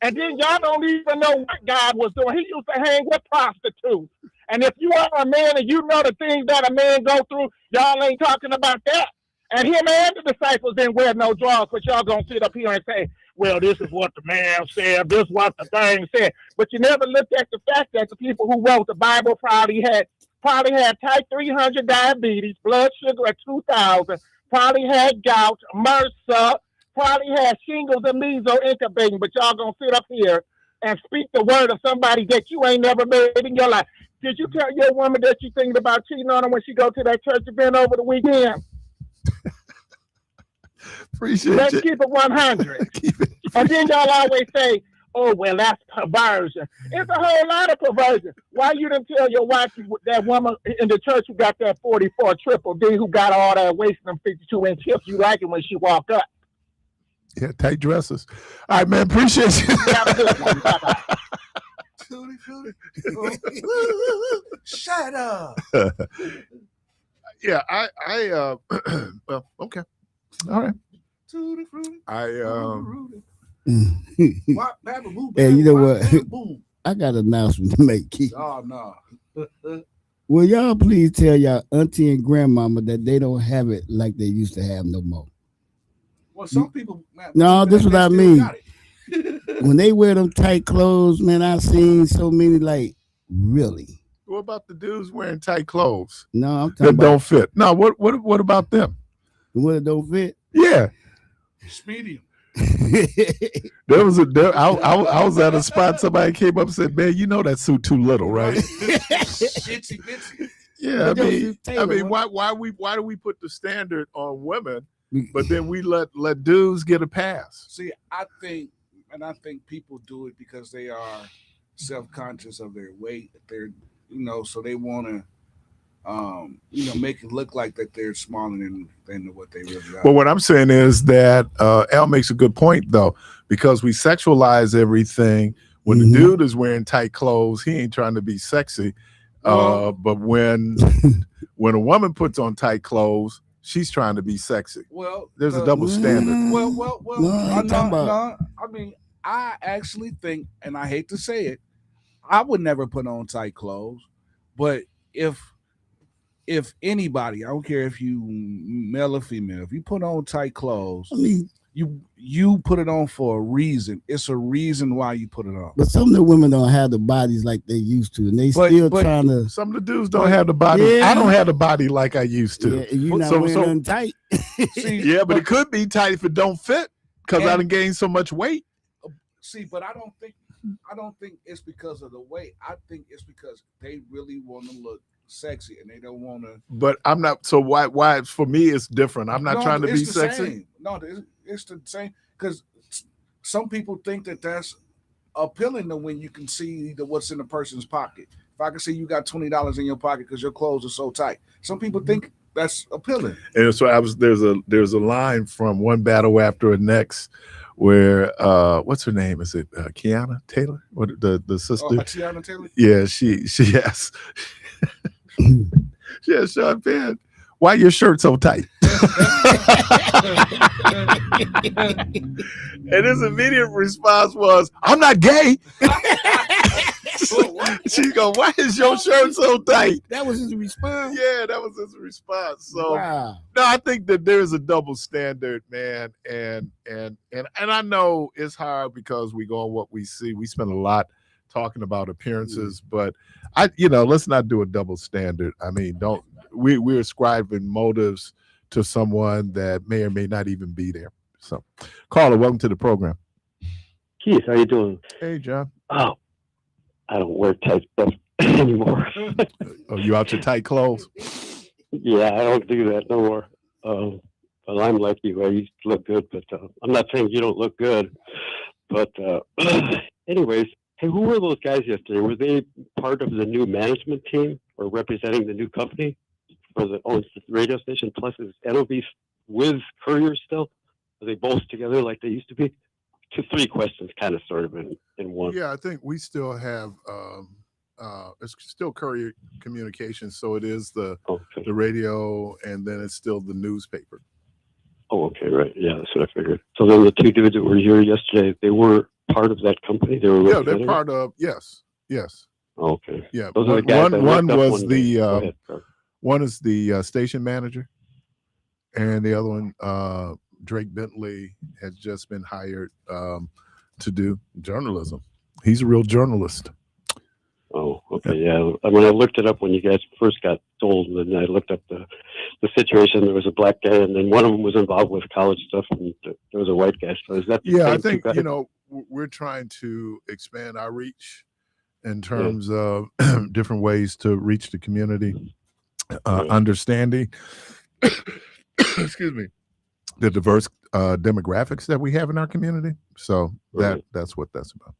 And then y'all don't even know what God was doing. He used to hang with prostitutes. And if you are a man and you know the things that a man go through, y'all ain't talking about that. And him and the disciples didn't wear no drawers, but y'all gonna sit up here and say, well, this is what the man said, this is what the thing said. But you never looked at the fact that the people who wrote the Bible probably had type 300 diabetes, blood sugar at 2,000, probably had gout, MRSA, probably had shingles and measles incubating, but y'all gonna sit up here and speak the word of somebody that you ain't never made in your life. Did you tell your woman that you thinking about cheating on her when she go to that church event over the weekend? Appreciate Let's you. keep it 100. And then y'all always say, oh, well, that's perversion. It's a whole lot of perversion. Why you didn't tell your wife, that woman in the church who got that 44 triple D, who got all that waist and 52-inch hips, you like it when she walk up? Yeah, tight dresses. All right, man, appreciate you. Have a good one. Bye-bye. Shut up. Yeah, I well, okay. All right. What? Bam, Hey, you know wop, what? bam, boom. I got an announcement to make, Keith. Oh no. Will y'all please tell y'all auntie and grandmama that they don't have it like they used to have no more? Well, some people. Man, No, this is what they I still mean. got it. When they wear them tight clothes, man, I've seen so many like, really? What about the dudes wearing tight clothes No, I'm talking that about don't fit? No, what about them? what it don't fit. Yeah, Speedy. there was I was at a spot. Somebody came up and said, "Man, you know that suit too little, right?" Shitsy bitsy. Yeah, But those Taylor, why do we put the standard on women, but then we let dudes get a pass? See, I think people do it because they are self-conscious of their weight. They're, so they want to, make it look like that they're smaller than what they really are. Well, what I'm saying is that Al makes a good point though, because we sexualize everything. When the dude is wearing tight clothes, he ain't trying to be sexy. But when a woman puts on tight clothes, she's trying to be sexy. Well, there's a double standard. Well. No, I mean, I actually think, and I hate to say it, I would never put on tight clothes. But if anybody, I don't care if you male or female, if you put on tight clothes, I mean, you put it on for a reason. It's a reason why you put it on. but some of the women don't have the bodies like they used to, and they still trying to. Some of the dudes don't have the body. Yeah. I don't have the body like I used to. Yeah, you not wearing nothing tight. See, yeah, but it could be tight if it don't fit because I done gained so much weight. See, but I don't think it's because of the weight. I think it's because they really want to look sexy and they don't want to. But I'm not. So why for me it's different. I'm not trying to be sexy. Same. No, it's the same because some people think that that's appealing to when you can see what's in a person's pocket. If I can see you got $20 in your pocket because your clothes are so tight, some people think that's appealing. And so there's a line from One Battle After the Next where what's her name? Is it Kiana Taylor? What the sister? Tiana Taylor? Yeah, she has she has Sean Penn. Why your shirt so tight? And his immediate response was, "I'm not gay." She's going, "Why is your shirt so tight?" That was his response. Yeah, that was his response. So wow. no, I think that there's a double standard, man, and I know it's hard because we go on what we see. We spend a lot talking about appearances, but let's not do a double standard. I mean, we're ascribing motives to someone that may or may not even be there. So, caller, welcome to the program. Keith, how you doing? Hey, John. Oh, I don't wear tight stuff anymore. Oh, you out your tight clothes? Yeah, I don't do that no more. But I'm like you. I used to look good, but I'm not saying you don't look good. But anyways, hey, who were those guys yesterday? Were they part of the new management team or representing the new company for the radio station? Plus, is NOV with Courier still? Are they both together like they used to be? 3 questions, kind of, sort of in one. Yeah, I think we still have. It's still Courier Communications, so it is the radio, and then it's still the newspaper. Oh, okay, right. Yeah, that's what I figured. So then the 2 dudes that were here yesterday, they were part of that company. They were they're part of. Yes. Oh, okay. Yeah. Those are the guys One is the station manager, and the other one, Drake Bentley, has just been hired to do journalism. He's a real journalist. Oh, okay, yeah. When I looked it up when you guys first got told, and I looked up the situation, there was a black guy, and then one of them was involved with college stuff, and there was a white guy. So is that the same I think, two guys? we're trying to expand our reach in terms of different ways to reach the community, understanding, excuse me, the diverse demographics that we have in our community. So that's what that's about.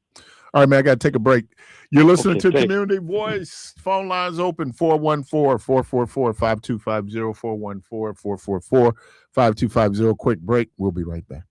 All right, man, I got to take a break. You're listening to Community Voice. Phone lines open 414-444-5250, 414-444-5250. Quick break. We'll be right back.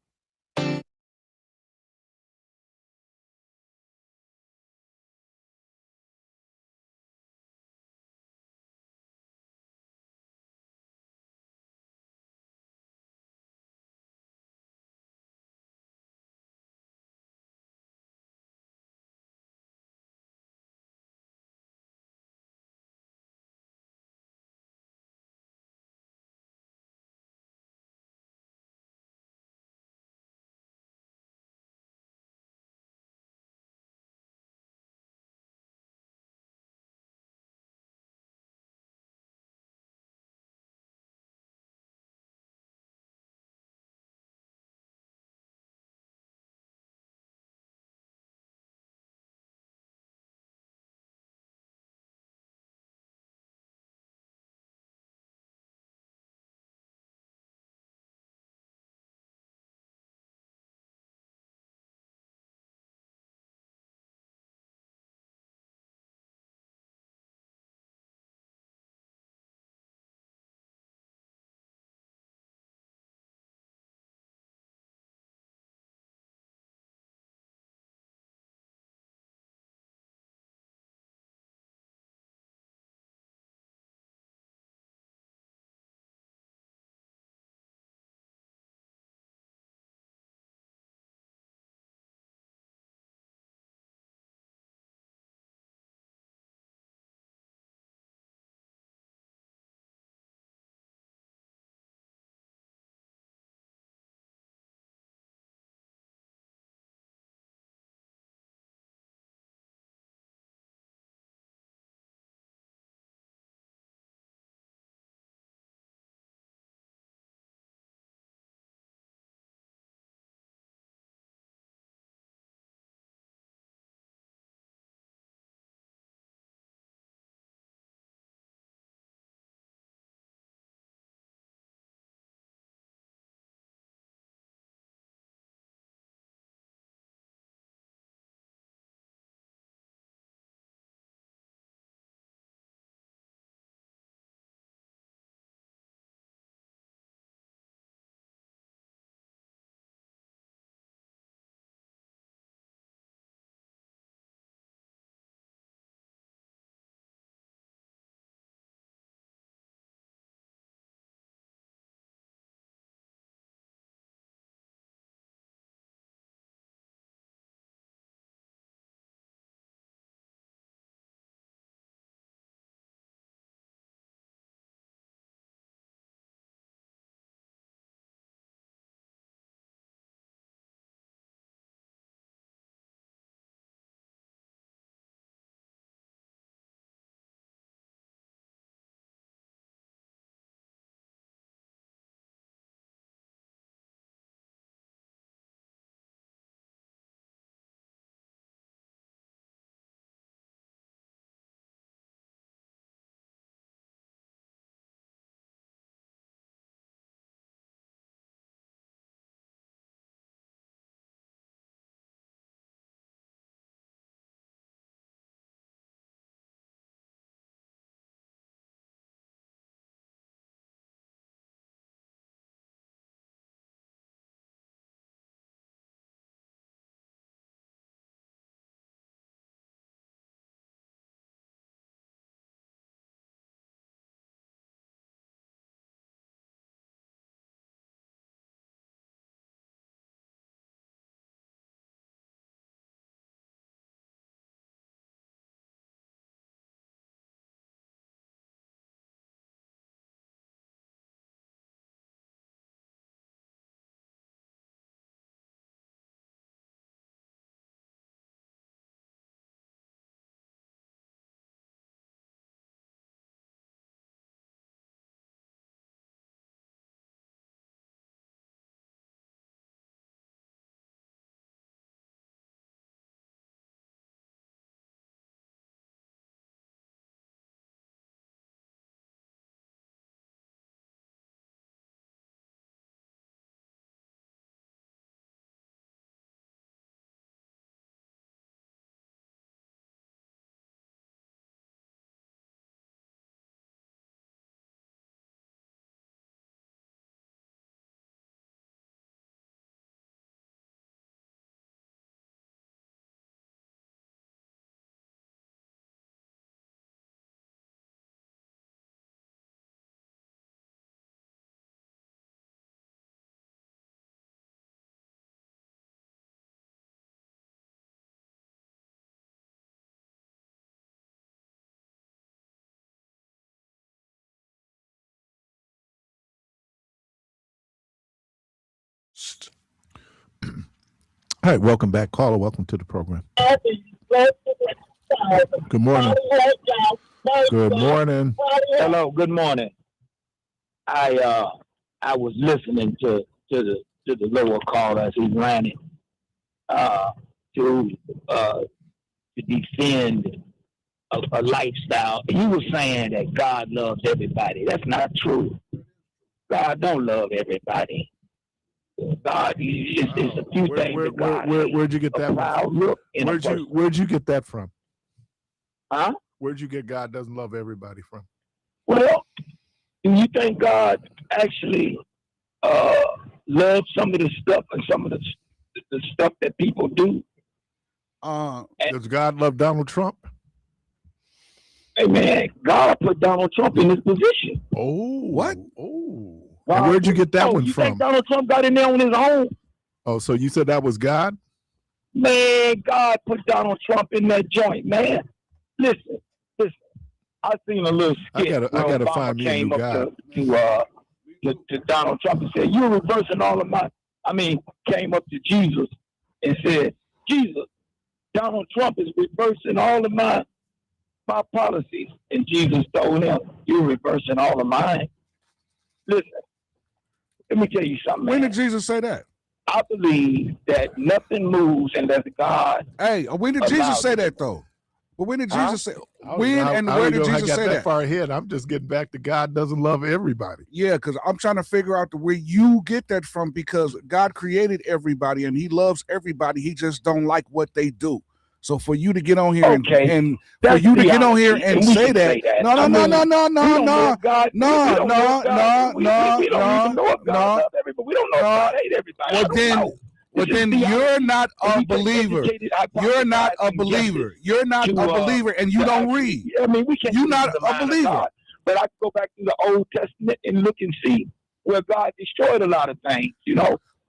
All right, welcome back, caller. Welcome to the program. Good morning. Good morning. Hello, good morning. I was listening to the lower caller as he ran it to defend a lifestyle. He was saying that God loves everybody. That's not true. God don't love everybody. God is a few things that God where'd you get that from? Where'd you get that from? Huh? Where'd you get God doesn't love everybody from? Well, do you think God actually loves some of the stuff and some of the stuff that people do? Does God love Donald Trump? Hey man, God put Donald Trump in his position. Oh, what? Oh, and where'd you get that one you from? Think Donald Trump got in there on his own? Oh, so you said that was God? Man, God put Donald Trump in that joint, man. Listen. I seen a little skit. I gotta find me a new God. To Donald Trump and said, "You're reversing all of my." Came up to Jesus and said, "Jesus, Donald Trump is reversing all of my policies." And Jesus told him, "You're reversing all of mine." Listen, let me tell you something. When man. did Jesus say that? I believe that nothing moves unless God. Hey, when did Jesus say that though? But when did Jesus say? When and where did Jesus say that? Far ahead. I'm just getting back to God doesn't love everybody. Yeah, because I'm trying to figure out where you get that from. Because God created everybody and He loves everybody. He just don't like what they do. So for you to get on here and for you to get on here and say that, no, Well, then you're not a believer. You're not a believer. You're not a believer, and you don't read. We can't. You're not a believer. But I can go back to the Old Testament and look and see where God destroyed a lot of things.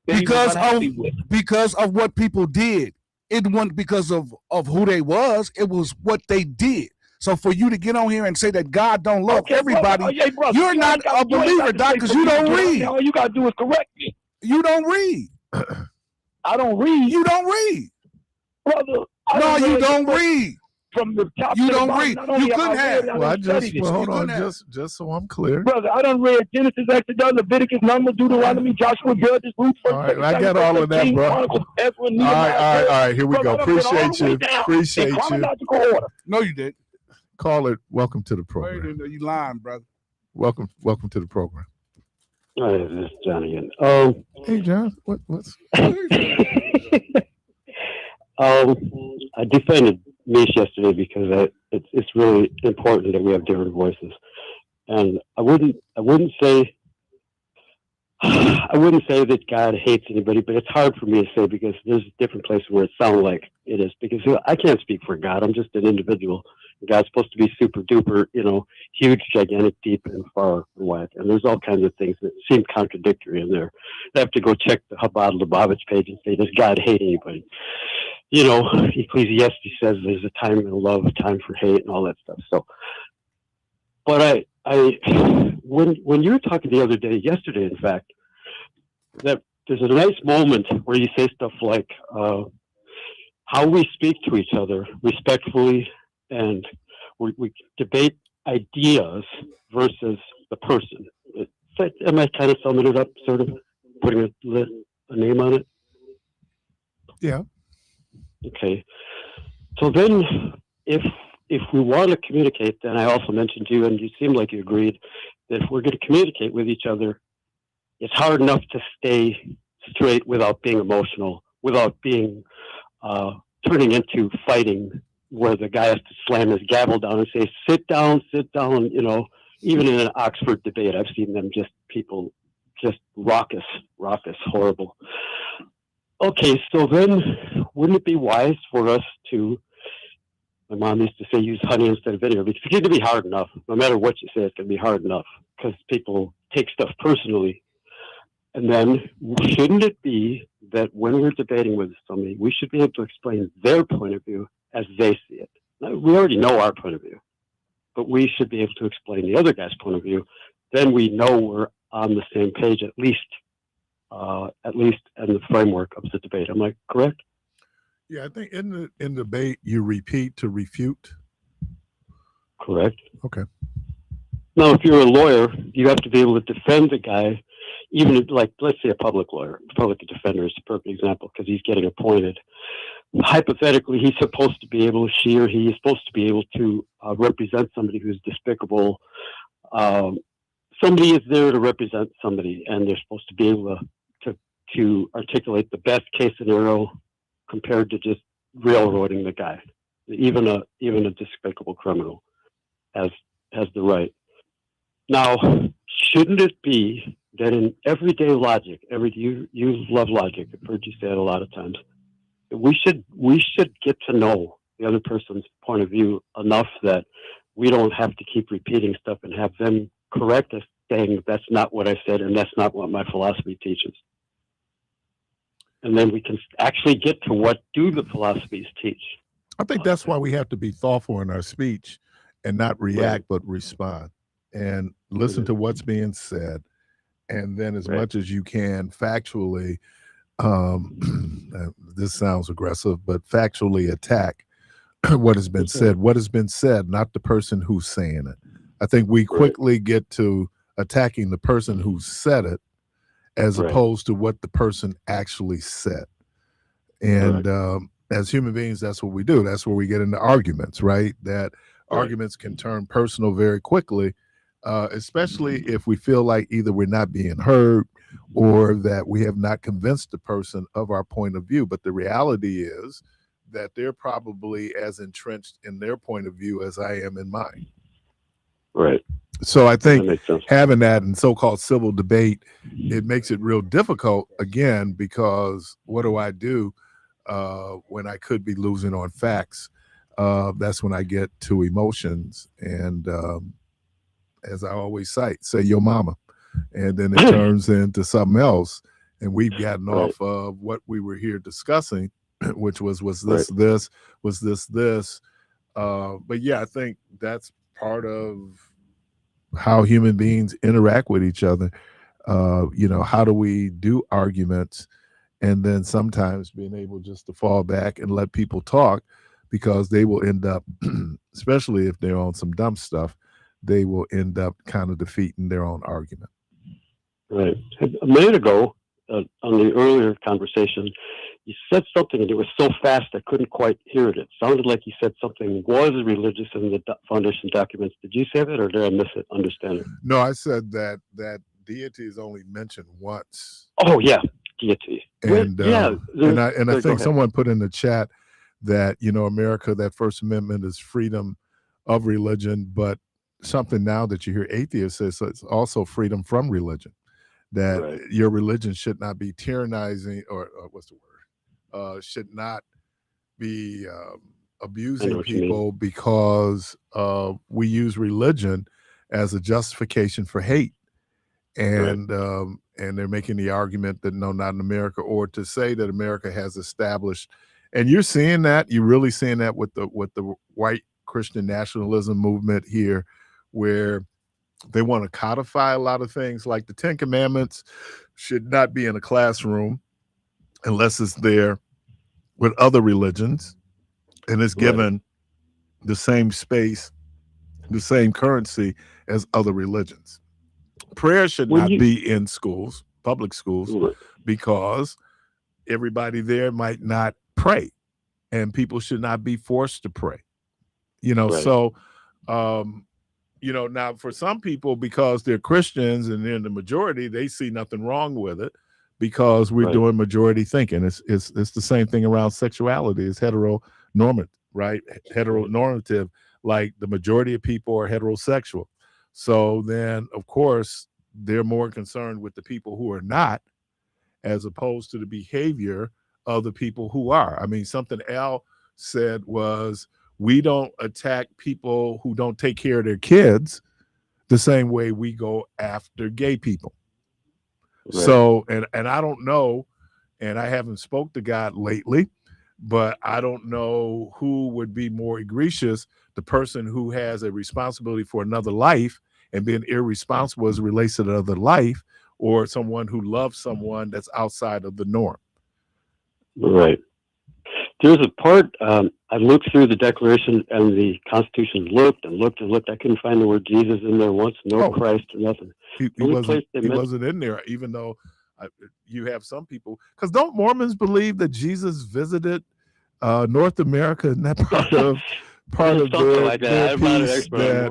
Because of what people did. It wasn't because of who they was. It was what they did. So for you to get on here and say that God don't love everybody, brother, you're not a believer, Doc, because you don't read. All you gotta do is correct me. You don't read. I don't read. You don't read, brother. No, you don't read. From the top, you don't read. You couldn't have. Well, hold on, just so I'm clear, brother. I done read Genesis, Exodus, Leviticus, Numbers, Deuteronomy, Joshua, Judges, Ruth. All right, I got all of that, bro. All right. Here we go. Appreciate you. No, you didn't. Caller, welcome to the program. Wait, you lying, brother. Welcome to the program. This is John again. Hey, John. What's? I defended Mish yesterday because it's really important that we have different voices, and I wouldn't say that God hates anybody, but it's hard for me to say because there's different places where it sounds like it is, because I can't speak for God. I'm just an individual. God's supposed to be super duper, huge, gigantic, deep, and far and wide. And there's all kinds of things that seem contradictory in there. I have to go check the Chabad Lubavitch page and say, does God hate anybody? Ecclesiastes says there's a time for love, a time for hate, and all that stuff. So, but when you were talking the other day, yesterday, in fact, that there's a nice moment where you say stuff like how we speak to each other respectfully, and we debate ideas versus the person. Am I kind of summing it up, sort of putting a name on it? Yeah. Okay. So then, if we want to communicate, then I also mentioned to you, and you seemed like you agreed, that if we're going to communicate with each other, it's hard enough to stay straight without being emotional, without being turning into fighting, where the guy has to slam his gavel down and say, sit down, even in an Oxford debate, I've seen them people raucous, horrible. Okay, so then wouldn't it be wise for us to, my mom used to say, use honey instead of vinegar, because it's going to be hard enough. No matter what you say, it's going to be hard enough because people take stuff personally. And then shouldn't it be that when we're debating with somebody, we should be able to explain their point of view as they see it? Now, we already know our point of view, but we should be able to explain the other guy's point of view. Then we know we're on the same page, at least at least in the framework of the debate. Am I correct? Yeah, I think in debate you repeat to refute. Correct. Okay. Now, if you're a lawyer, you have to be able to defend the guy, even if, like, let's say a public lawyer, public defender is a perfect example because he's getting appointed. Hypothetically, he's supposed to be able, she or he is supposed to be able to represent somebody who's despicable. Somebody is there to represent somebody, and they're supposed to be able to articulate the best case scenario compared to just railroading the guy. Even a despicable criminal has the right. Now, shouldn't it be that in everyday logic, you love logic, I've heard you say it a lot of times, we should get to know the other person's point of view enough that we don't have to keep repeating stuff and have them correct us saying that's not what I said and that's not what my philosophy teaches. And then we can actually get to what do the philosophies teach. I think that's why we have to be thoughtful in our speech and not react, but respond and listen to what's being said. And then as much as you can factually, this sounds aggressive, but factually attack what has been said. What has been said, not the person who's saying it. I think we quickly get to attacking the person who said it as opposed to what the person actually said. And as human beings, that's what we do. That's where we get into arguments, right? That arguments can turn personal very quickly, especially if we feel like either we're not being heard or that we have not convinced the person of our point of view. But the reality is that they're probably as entrenched in their point of view as I am in mine. Right. So I think having that in so-called civil debate, it makes it real difficult, again, because what do I do when I could be losing on facts? That's when I get to emotions. And as I always cite, say your mama. And then it turns into something else. And we've gotten off of what we were here discussing, which was this, this, was this. But yeah, I think that's part of how human beings interact with each other. How do we do arguments? And then sometimes being able just to fall back and let people talk, because they will end up, especially if they're on some dumb stuff, they will end up kind of defeating their own argument. Right. A minute ago, on the earlier conversation, you said something and it was so fast I couldn't quite hear it. It sounded like you said something was religious in the foundation documents. Did you say that, or did I miss it? Understand it? No, I said that deity is only mentioned once. Oh yeah, deity. And I think someone put in the chat that America, that First Amendment is freedom of religion, but something now that you hear atheists say, so it's also freedom from religion. That your religion should not be tyrannizing, or what's the word? Should not be abusing people because we use religion as a justification for hate. And they're making the argument that no, not in America, or to say that America has established. And you're seeing that, you're really seeing that with the white Christian nationalism movement here, where they want to codify a lot of things, like the 10 Commandments should not be in a classroom unless it's there with other religions and it's given the same space, the same currency as other religions. Prayer should not be in schools, public schools, because everybody there might not pray, and people should not be forced to pray. So now for some people, because they're Christians and they're in the majority, they see nothing wrong with it because we're doing majority thinking. It's the same thing around sexuality. It's heteronormative, right? Heteronormative, like the majority of people are heterosexual. So then, of course, they're more concerned with the people who are not, as opposed to the behavior of the people who are. I mean, something Al said was, we don't attack people who don't take care of their kids the same way we go after gay people. So, and I don't know, and I haven't spoke to God lately, but I don't know who would be more egregious, the person who has a responsibility for another life and being irresponsible as it relates to another life, or someone who loves someone that's outside of the norm. Right. There's a part, I looked through the Declaration and the Constitution, looked and looked and looked. I couldn't find the word Jesus in there once, no Christ or nothing. He wasn't in there, even though you have some people. Because don't Mormons believe that Jesus visited North America and that part of their, like their I'm not an piece expert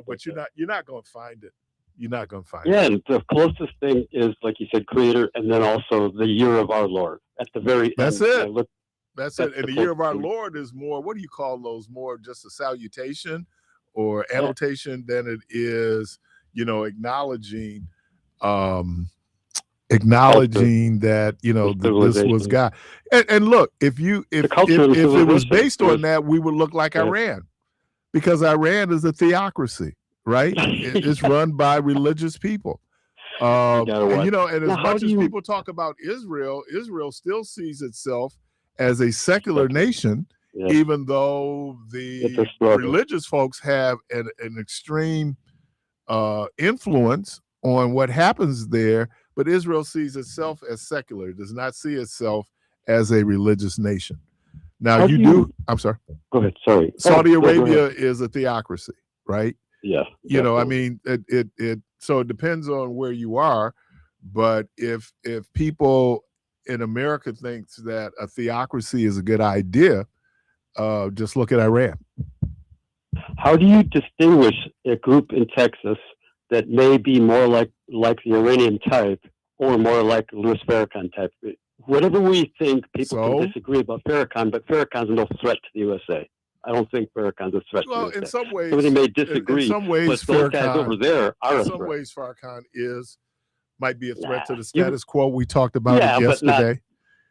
but you're not going to find it. You're not going to find it. Yeah, and the closest thing is, like you said, Creator, and then also the year of our Lord at the very That's end. It. That's it. And the year of our Lord is more, what do you call those? More just a salutation or annotation than it is, acknowledging that, this was God. And look, if it was based on that, we would look like Iran, because Iran is a theocracy. Right, it's run by religious people, and as much as people talk about Israel still sees itself as a secular nation, even though the religious folks have an extreme influence on what happens there. But Israel sees itself as secular; does not see itself as a religious nation. Now I'm sorry. Go ahead. Sorry. Saudi Arabia is a theocracy, right? Yeah. I mean, so it depends on where you are, but if people in America thinks that a theocracy is a good idea, just look at Iran. How do you distinguish a group in Texas that may be more like the Iranian type or more like Louis Farrakhan type? Whatever we think, people can disagree about Farrakhan, but Farrakhan's no threat to the USA. I don't think Farrakhan's a threat. Well, in some ways, somebody may disagree. In some ways, but those guys over there are. In some ways, Farrakhan might be a threat to the status quo. We talked about it yesterday,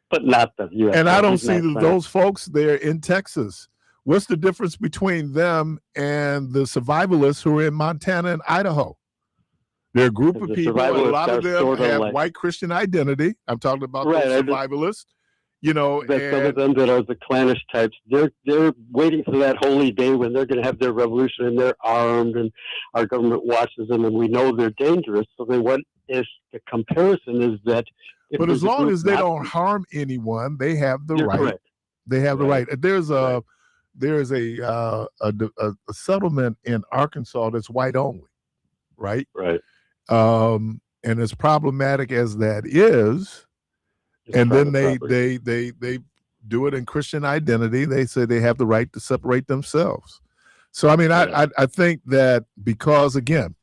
but not the U.S. And I don't see those folks there in Texas. What's the difference between them and the survivalists who are in Montana and Idaho? They're a group of people. A lot of them have white Christian identity. I'm talking about those survivalists. Some of them that are the clannish types, they're waiting for that holy day when they're going to have their revolution and they're armed and our government watches them and we know they're dangerous. So then what is the comparison is that. But as long as they don't harm anyone, they have the right. Correct. They have the right. There's a settlement in Arkansas that's white only, right? Right. And as problematic as that is. And then they do it in Christian identity. They say they have the right to separate themselves. So, I mean, I think that because, again,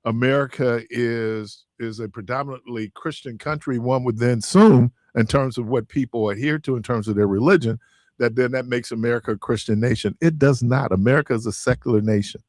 America is a predominantly Christian country, one would then assume, in terms of what people adhere to in terms of their religion, that then that makes America a Christian nation. It does not. America is a secular nation,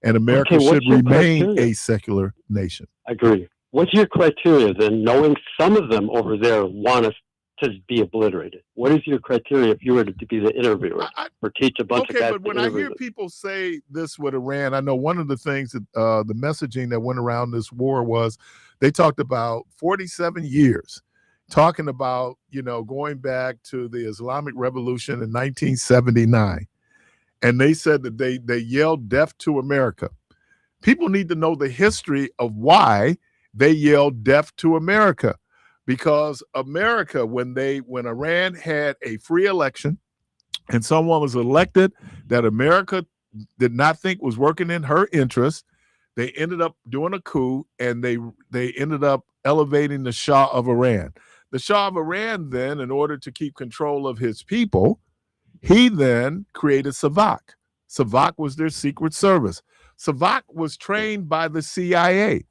and America should remain a secular nation. I agree. What's your criteria then, knowing some of them over there want us to be obliterated? What is your criteria if you were to be the interviewer or teach a bunch of guys? Okay, but when I hear people say this with Iran, I know one of the things that the messaging that went around this war was they talked about 47 years, talking about, going back to the Islamic Revolution in 1979. And they said that they yelled death to America. People need to know the history of why they yelled death to America, because America, when Iran had a free election and someone was elected that America did not think was working in her interest, they ended up doing a coup and they ended up elevating the Shah of Iran. The Shah of Iran then, in order to keep control of his people, he then created Savak. Savak was their secret service. Savak was trained by the CIA.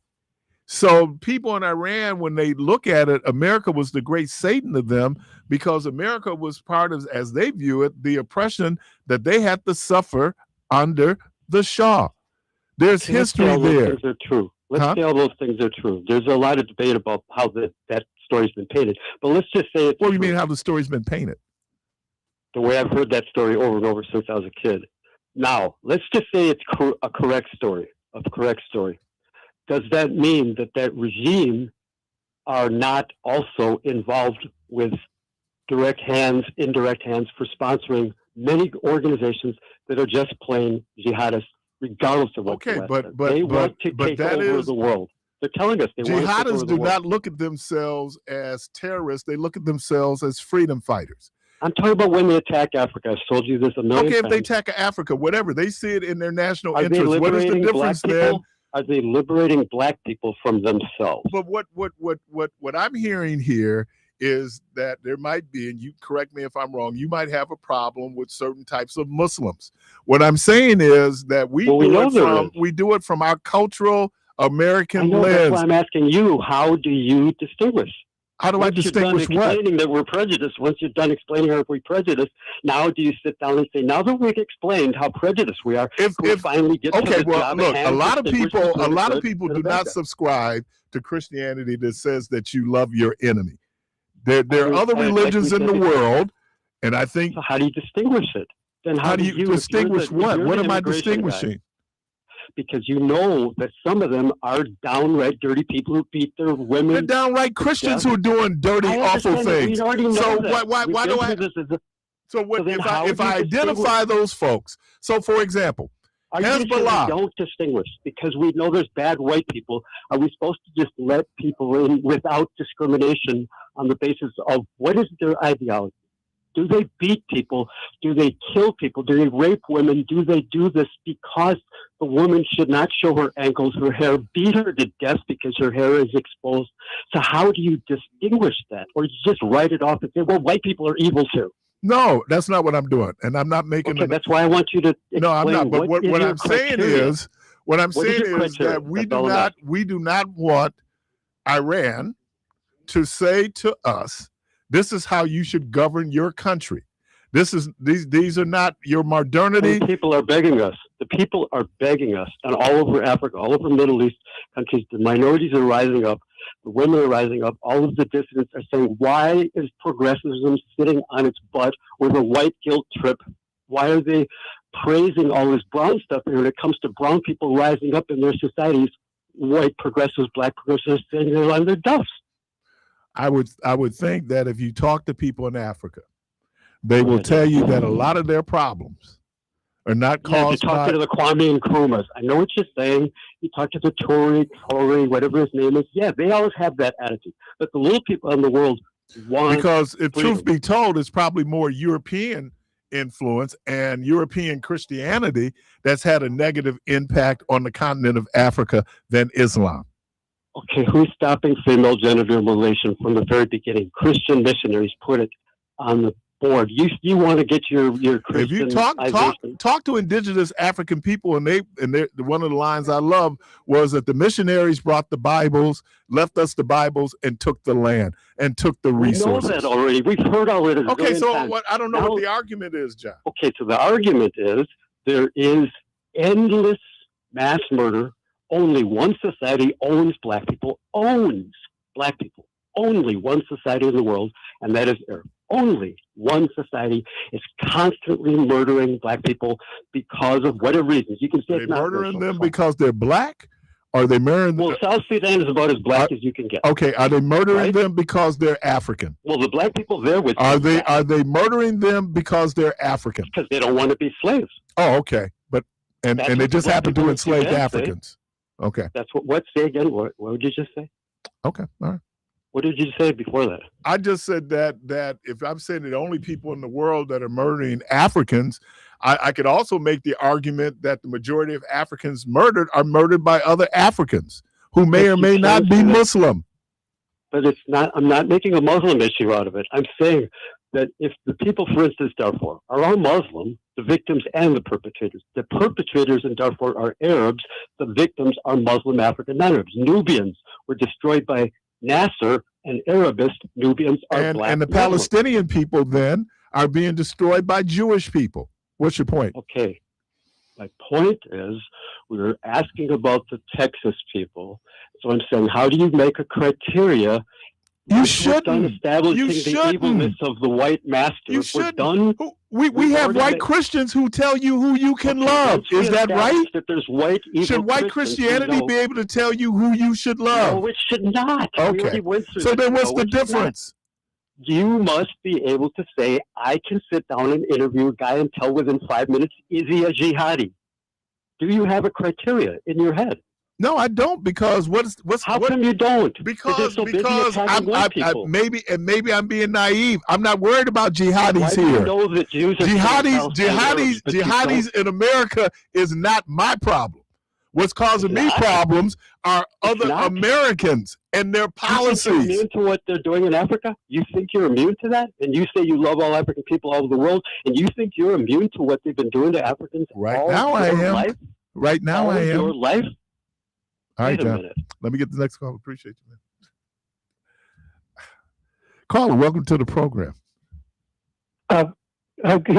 So people in Iran, when they look at it, America was the great Satan to them, because America was part of, as they view it, the oppression that they had to suffer under the Shah. There's history there. Those things are true. Let's say all those things are true. There's a lot of debate about how that story's been painted. But let's just say it's What do you mean how the story's been painted? The way I've heard that story over and over since I was a kid. Now, let's just say it's a correct story. Does that mean that regime are not also involved with direct hands, indirect hands for sponsoring many organizations that are just plain jihadists, regardless of what? Okay, but they want to take over the world. They're telling us they want to take over Jihadists the do world. not look at themselves as terrorists. They look at themselves as freedom fighters. I'm talking about when they attack Africa. I've told you this a million Okay, if times. they attack Africa, whatever, they see it in their national Are they interest. What is the liberating black difference then? people? Are they liberating black people from themselves? But what I'm hearing here is that there might be, and you correct me if I'm wrong, you might have a problem with certain types of Muslims. What I'm saying is that we do it from our cultural American I know, lens. that's why I'm asking you, how do you distinguish? How do I distinguish what? Explaining that we're prejudiced, once you're done explaining how we're prejudiced, now do you sit down and say, now that we've explained how prejudiced we are, if finally get okay, to the well, job look, at a hand, lot of people do not guy. subscribe to Christianity that says that you love your enemy. There are other like religions we in said the before. world, and I think. So how do you distinguish it? Then How do you distinguish what? What am I distinguishing? Because you know that some of them are downright dirty people who beat their women. They're downright Christians who are doing dirty, awful things. We already know So that. why do I? So what then if I identify those folks? So for example, Are you sure we Hezbollah. don't distinguish because we know there's bad white people? Are we supposed to just let people in without discrimination on the basis of what is their ideology? Do they beat people? Do they kill people? Do they rape women? Do they do this because the woman should not show her ankles, her hair, beat her to death because her hair is exposed? So how do you distinguish that? Or you just write it off and say, well, white people are evil too? No, that's not what I'm doing, and I'm not making. Okay, that's why I want you to. No, I'm not. But what I'm saying is, that we do not want Iran to say to us, this is how you should govern your country. These are not your modernity. And people are begging us. The people are begging us, and all over Africa, all over Middle East countries, the minorities are rising up, the women are rising up, all of the dissidents are saying, why is progressivism sitting on its butt with a white guilt trip? Why are they praising all this brown stuff? And when it comes to brown people rising up in their societies, white progressives, black progressives saying they're on their duffs. I would think that if you talk to people in Africa, they will tell you that a lot of their problems are not caused you talk to the Kwame Nkrumahs. I know what you're saying. You talk to the Tory, whatever his name is. Yeah, they always have that attitude. But the little people in the world want because if freedom. Truth be told, it's probably more European influence and European Christianity that's had a negative impact on the continent of Africa than Islam. Okay, who's stopping female genital mutilation from the very beginning? Christian missionaries put it on the board. You want to get your Christian. If you talk to indigenous African people, and one of the lines I love was that the missionaries brought the Bibles, left us the Bibles, and took the land and took the resources. We know that already. We've heard already. Okay, so I don't know what the argument is, John. Okay, so the argument is there is endless mass murder. Only one society owns black people. Only one society in the world, and that is Arab. Only one society is constantly murdering black people because of whatever reasons. You can say it's not murdering them because they're black. Are they murdering them? Well, South Sudan is about as black as you can get. Okay, are they murdering them because they're African? Well, the black people there with are they murdering them because they're African? Because they don't want to be slaves. Oh, okay, but and they just happen to enslave Africans. Okay. That's what say again? What would you just say? Okay. All right. What did you say before that? I just said that if I'm saying the only people in the world that are murdering Africans, I could also make the argument that the majority of Africans murdered are murdered by other Africans who may or may not be Muslim. But it's not. I'm not making a Muslim issue out of it. I'm saying that if the people, for instance, Darfur, are all Muslim, the victims and the perpetrators. The perpetrators in Darfur are Arabs. The victims are Muslim African non-Arabs. Nubians were destroyed by Nasser, and Arabist Nubians are black. And the Palestinian people then are being destroyed by Jewish people. What's your point? Okay. My point is we were asking about the Texas people. So I'm saying, how do you make a criteria? You shouldn't. Establishing the evilness of the white master. You shouldn't. We have white Christians who tell you who you can love. Is that right? That there's white evil should white Christianity be able to tell you who you should love? No, it should not. Okay. So then what's the difference? You must be able to say, I can sit down and interview a guy and tell within 5 minutes, is he a jihadi? Do you have a criteria in your head? No, I don't, because How come you don't? Because you're so busy attacking white people. maybe I'm being naive. I'm not worried about jihadis Why do here. you know that Jews are Jihadis in America is not my problem. What's causing me problems are other Americans and their policies. You think you're immune to what they're doing in Africa? You think you're immune to that? And you say you love all African people all over the world, and you think you're immune to what they've been doing to Africans right now? I am. Life? Right now, I am. Your life. All right, John. Let me get the next call. Appreciate you, man. Caller, welcome to the program. Good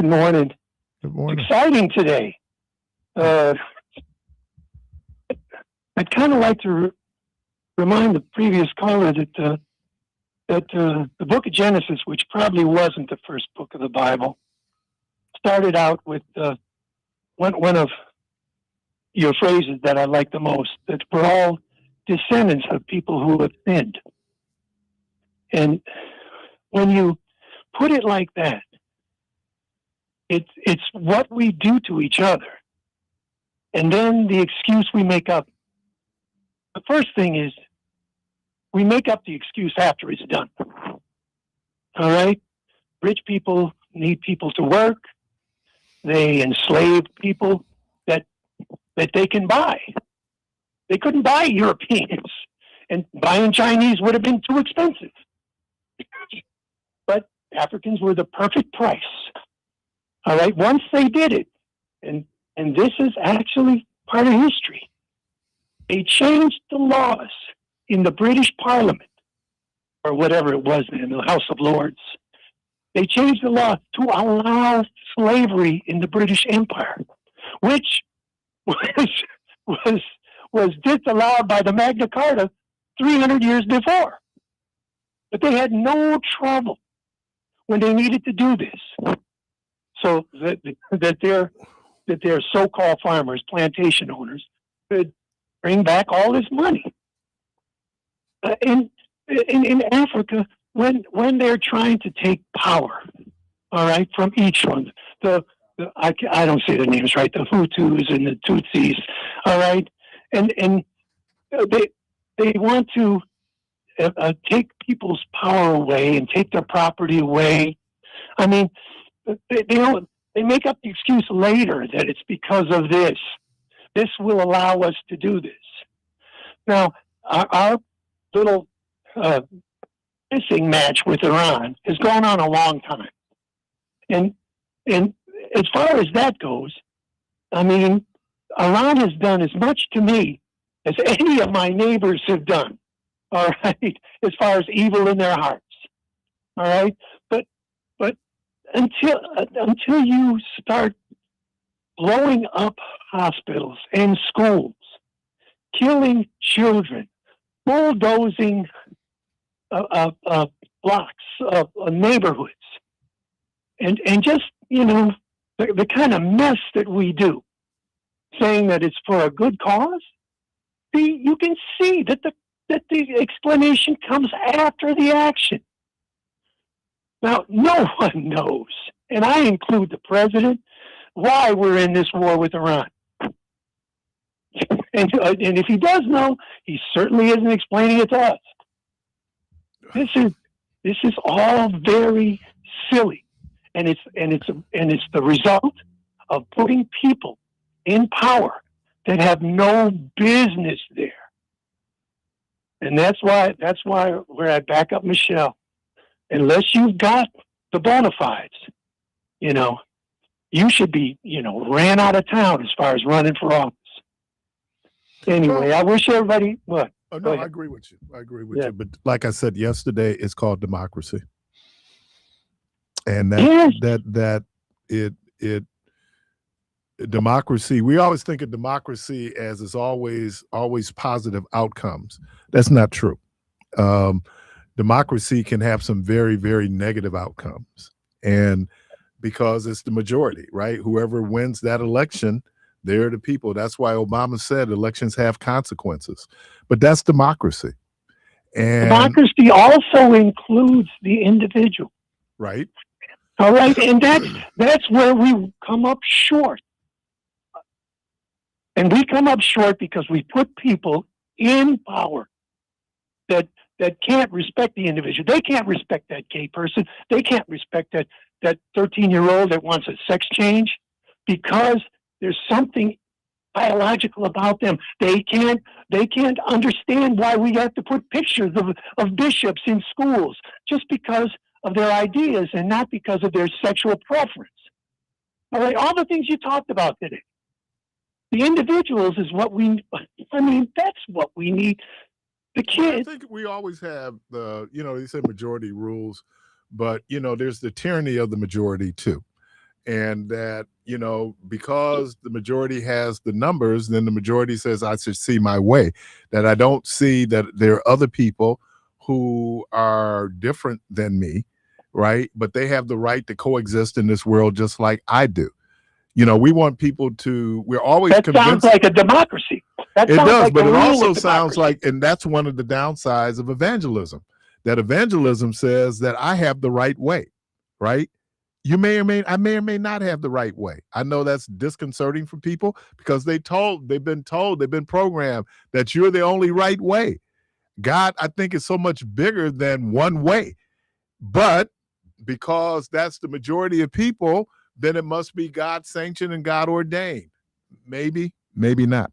morning. Good morning. Exciting today. I'd kind of like to remind the previous caller that the book of Genesis, which probably wasn't the first book of the Bible, started out with one of your phrases that I like the most, that we're all descendants of people who have sinned. And when you put it like that, it's what we do to each other. And then the excuse we make up. The first thing is we make up the excuse after it's done. All right? Rich people need people to work. They enslave people that they can buy. They couldn't buy Europeans, and buying Chinese would have been too expensive. But Africans were the perfect price. All right? Once they did it, and this is actually part of history, they changed the laws in the British Parliament, or whatever it was in the House of Lords. They changed the law to allow slavery in the British Empire, which was disallowed by the Magna Carta 300 years before. But they had no trouble when they needed to do this. So that their so-called farmers, plantation owners, could bring back all this money. In Africa, when they're trying to take power, all right, from each one, I don't say the names right, the Hutus and the Tutsis, all right, and they want to take people's power away and take their property away. I mean, they make up the excuse later that it's because of this. This will allow us to do this. Now, our little missing match with Iran has gone on a long time. And as far as that goes, I mean, Iran has done as much to me as any of my neighbors have done, all right, as far as evil in their hearts, all right? But until you start blowing up hospitals and schools, killing children, bulldozing blocks of neighborhoods, and just, you know, the kind of mess that we do, saying that it's for a good cause, you can see that the explanation comes after the action. Now, no one knows, and I include the president, why we're in this war with Iran. And if he does know, he certainly isn't explaining it to us. This is all very silly, and it's the result of putting people in power that have no business there. And that's why where I back up Michelle. Unless you've got the bona fides, you know, you should be, you know, ran out of town as far as running for office. Anyway, I wish everybody what? Oh, no, I agree with you. You. But like I said yesterday, it's called democracy. And democracy, we always think of democracy as it's always positive outcomes. That's not true. Democracy can have some very, very negative outcomes. And because it's the majority, right? Whoever wins that election, they're the people. That's why Obama said elections have consequences. But that's democracy. And democracy also includes the individual. Right. All right. And that's where we come up short. And we come up short because we put people in power that can't respect the individual. They can't respect that gay person. They can't respect that 13-year-old that wants a sex change because there's something biological about them. They can't understand why we have to put pictures of bishops in schools just because of their ideas and not because of their sexual preference. All right, all the things you talked about today. The individuals is what that's what we need. The kids. I think we always have they say majority rules, but there's the tyranny of the majority too. And that, because the majority has the numbers, then the majority says I should see my way. That I don't see that there are other people who are different than me, right? But they have the right to coexist in this world just like I do. We want people to, we're always That convinced. sounds like a democracy. That It sounds does, like but the it rule also of sounds democracy. like, and that's one of the downsides of evangelism, that evangelism says that I have the right way, right? I may or may not have the right way. I know that's disconcerting for people because they've been programmed that you're the only right way. God, I think, is so much bigger than one way. But because that's the majority of people, then it must be God sanctioned and God ordained. Maybe, maybe not.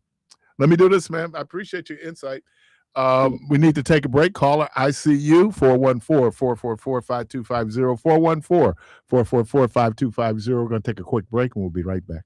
Let me do this, man. I appreciate your insight. We need to take a break. Caller, I see you, 414-444-5250, 414-444-5250. We're going to take a quick break, and we'll be right back.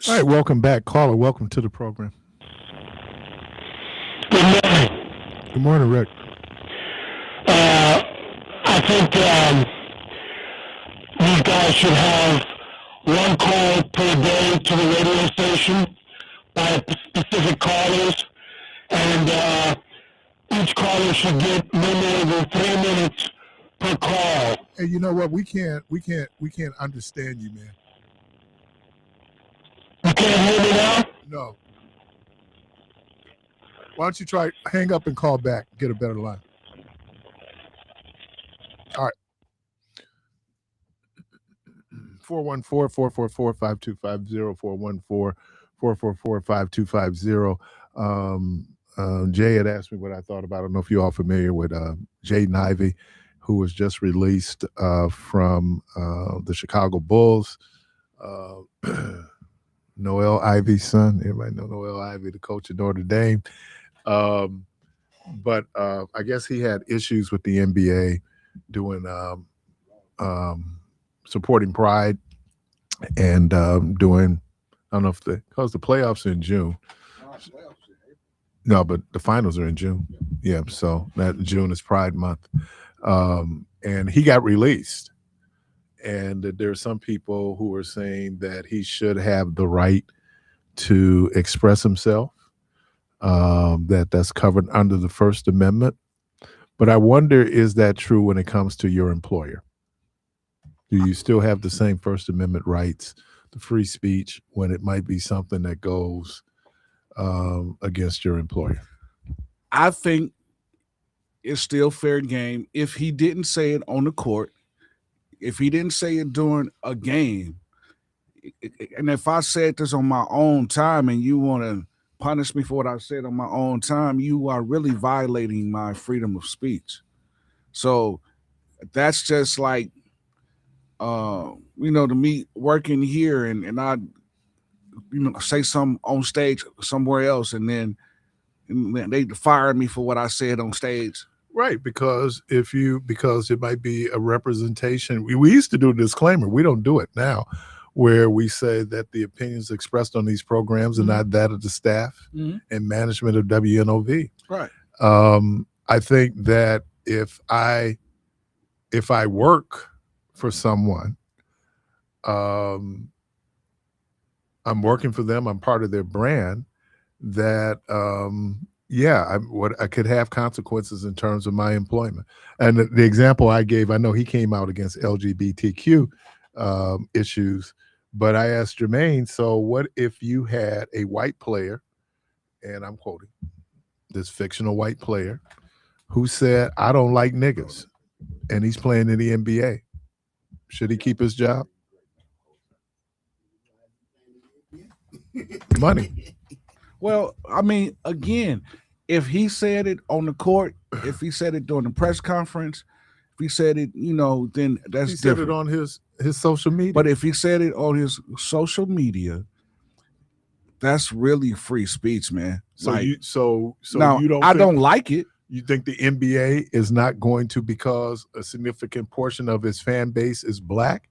All right, welcome back, caller. Welcome to the program. Good morning. Good morning, Rick. I think these guys should have one call per day to the radio station by specific callers, and each caller should get no more than 3 minutes per call. Hey, you know what? We can't understand you, man. You can't hear me now? No. Why don't you try hang up and call back? Get a better line. All right. 414-444-5250, 414-444-5250. Jay had asked me what I thought about. I don't know if you're all familiar with Jaden Ivey, who was just released from the Chicago Bulls. Noel Ivey's son. Everybody know Noel Ivey, the coach of Notre Dame. But I guess he had issues with the NBA doing supporting Pride and doing, I don't know if because the playoffs are in June. No, but the finals are in June. Yeah, so that June is Pride Month. And he got released. And there are some people who are saying that he should have the right to express himself, that's covered under the First Amendment. But I wonder, is that true when it comes to your employer? Do you still have the same First Amendment rights, the free speech, when it might be something that goes against your employer? I think it's still fair game. If he didn't say it on the court, if he didn't say it during a game, and if I said this on my own time and you want to punish me for what I said on my own time, you are really violating my freedom of speech. So that's just like, to me working here and I, say something on stage somewhere else and then they fire me for what I said on stage. Right, because it might be a representation. We used to do a disclaimer. We don't do it now, where we say that the opinions expressed on these programs are not that of the staff and management of WNOV. Right. I think that if I work for someone, I'm working for them, I'm part of their brand, that I could have consequences in terms of my employment. And the example I gave, I know he came out against LGBTQ issues, but I asked Jermaine, so what if you had a white player, and I'm quoting, this fictional white player, who said, I don't like niggas, and he's playing in the NBA. Should he keep his job? Money. Well, I mean, again, if he said it on the court, if he said it during the press conference, if he said it, then that's different. He said it on his social media. But if he said it on his social media, that's really free speech, man. So like, you don't. I don't like it. You think the NBA is not going to, because a significant portion of its fan base is black,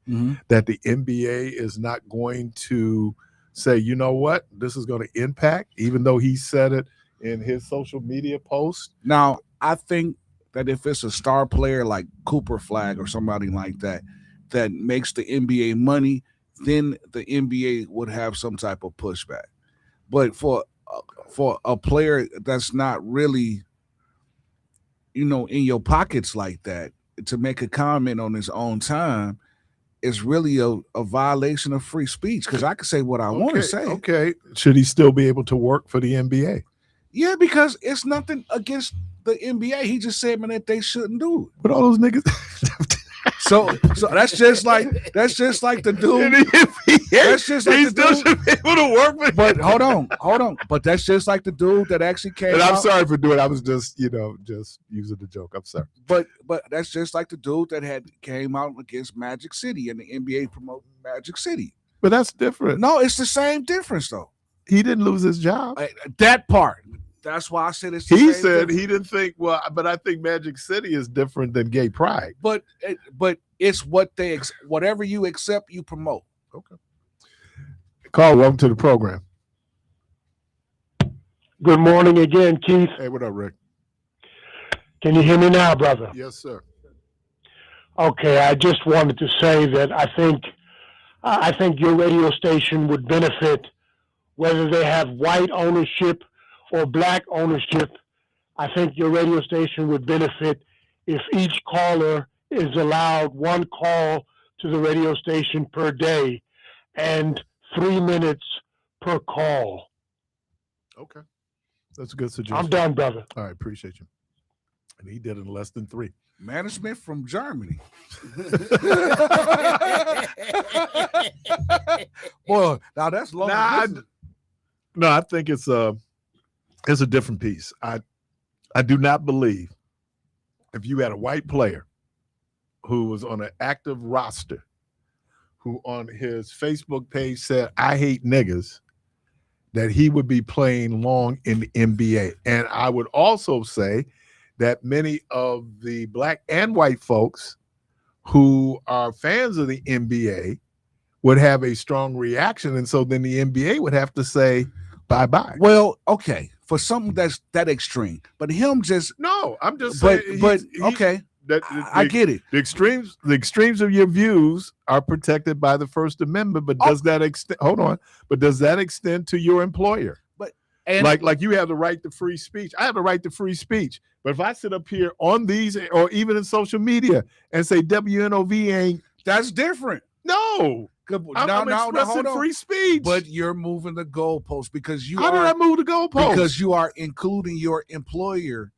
that the NBA is not going to say, you know what, this is going to impact, even though he said it in his social media post? Now, I think that if it's a star player like Cooper Flag or somebody like that, that makes the NBA money, then the NBA would have some type of pushback. But for a player that's not really, in your pockets like that, to make a comment on his own time is really a violation of free speech, because I can say what I want to say. Okay. Should he still be able to work for the NBA? Yeah, because it's nothing against the NBA. He just said, man, that they shouldn't do it. But all those niggas. So that's just like the dude. That's just like the dude. Should be able to work with. But hold on. But that's just like the dude that actually came. And I'm out. sorry for doing it. I was just using the joke. I'm sorry. But that's just like the dude that came out against Magic City and the NBA promoting Magic City. But that's different. No, it's the same difference though. He didn't lose his job. That part. That's why I said it's. He said he didn't think. Well, but I think Magic City is different than gay pride. But it's what whatever you accept, you promote. Okay. Call, welcome to the program. Good morning again, Keith. Hey, what up, Rick? Can you hear me now, brother? Yes, sir. Okay, I just wanted to say that I think your radio station would benefit whether they have white ownership or black ownership. I think your radio station would benefit if each caller is allowed one call to the radio station per day and 3 minutes per call. Okay. That's a good suggestion. I'm done, brother. All right, appreciate you. And he did it in less than 3. Management from Germany. Boy, now that's long. No, I think it's a different piece. I do not believe if you had a white player who was on an active roster, who on his Facebook page said, "I hate niggas," that he would be playing long in the NBA. And I would also say that many of the black and white folks who are fans of the NBA would have a strong reaction. And so then the NBA would have to say bye-bye. Well, okay, for something that's that extreme. But him just No, I'm just saying. okay. I get it. The extremes of your views are protected by the First Amendment, but does that extend? Hold on, but does that extend to your employer? And like you have the right to free speech. I have the right to free speech, but if I sit up here on these or even in social media and say WNOV ain't, that's different. No, I'm expressing free speech. But you're moving the goalpost because you How did I move the goalpost? Because you are including your employer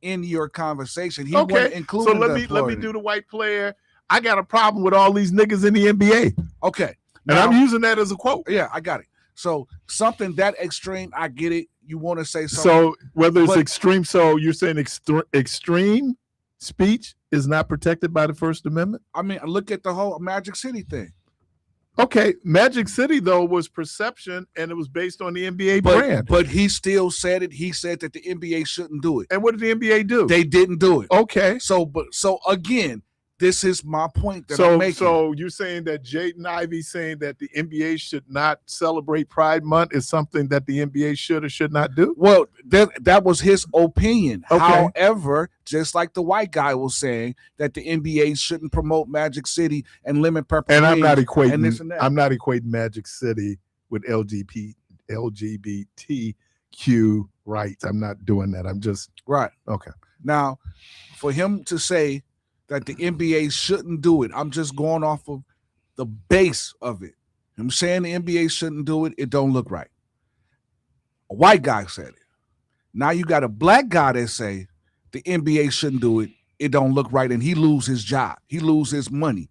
in your conversation. He Okay, wasn't including so let me do the white player. I got a problem with all these niggas in the NBA. Okay. And I'm using that as a quote. Yeah, I got it. So something that extreme, I get it. You want to say something. So whether it's extreme, so you're saying extreme speech is not protected by the First Amendment? I mean, look at the whole Magic City thing. Okay, Magic City, though, was perception, and it was based on the NBA brand. But he still said it. He said that the NBA shouldn't do it. And what did the NBA do? They didn't do it. Okay. So again, this is my point that I'm making. So you're saying that Jaden Ivey saying that the NBA should not celebrate Pride Month is something that the NBA should or should not do? Well, that was his opinion. Okay. However, just like the white guy was saying that the NBA shouldn't promote Magic City and limit purple. And I'm not equating. And this and that. I'm not equating Magic City with LGBTQ rights. I'm not doing that. I'm just right. Okay. Now, for him to say that the NBA shouldn't do it, I'm just going off of the base of it. I'm saying the NBA shouldn't do it. It don't look right. A white guy said it. Now you got a black guy that say the NBA shouldn't do it. It don't look right, and he lose his job. He lose his money.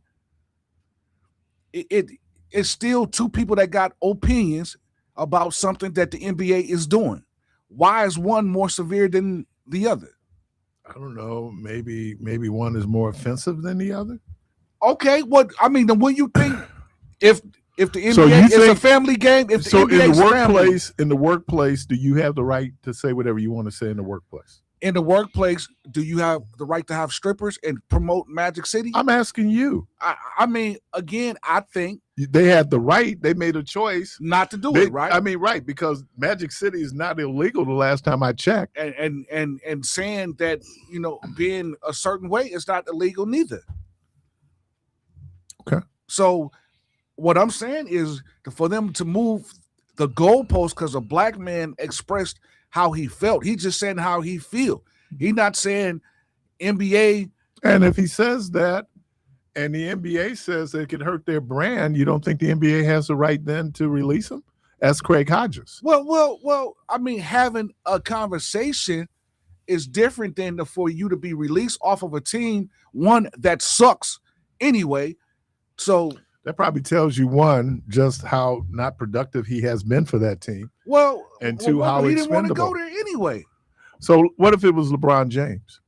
It's still two people that got opinions about something that the NBA is doing. Why is one more severe than the other? I don't know. Maybe one is more offensive than the other. Okay, what I mean, then what you think if the NBA is a family game? If the NBA in the workplace, do you have the right to say whatever you want to say in the workplace? In the workplace, do you have the right to have strippers and promote Magic City? I'm asking you. I mean, again, I think they had the right. They made a choice not to do it, right? I mean, right, because Magic City is not illegal the last time I checked. And saying that, being a certain way is not illegal neither. Okay. So what I'm saying is for them to move the goalpost because a black man expressed how he felt. He just saying how he feel. He not saying NBA. And if he says that, and the NBA says it could hurt their brand, you don't think the NBA has the right then to release him? Ask Craig Hodges. Well. I mean, having a conversation is different than for you to be released off of a team, one that sucks anyway. So that probably tells you, one, just how not productive he has been for that team. Well, and two, how he expendable. Didn't want to go there anyway. So what if it was LeBron James?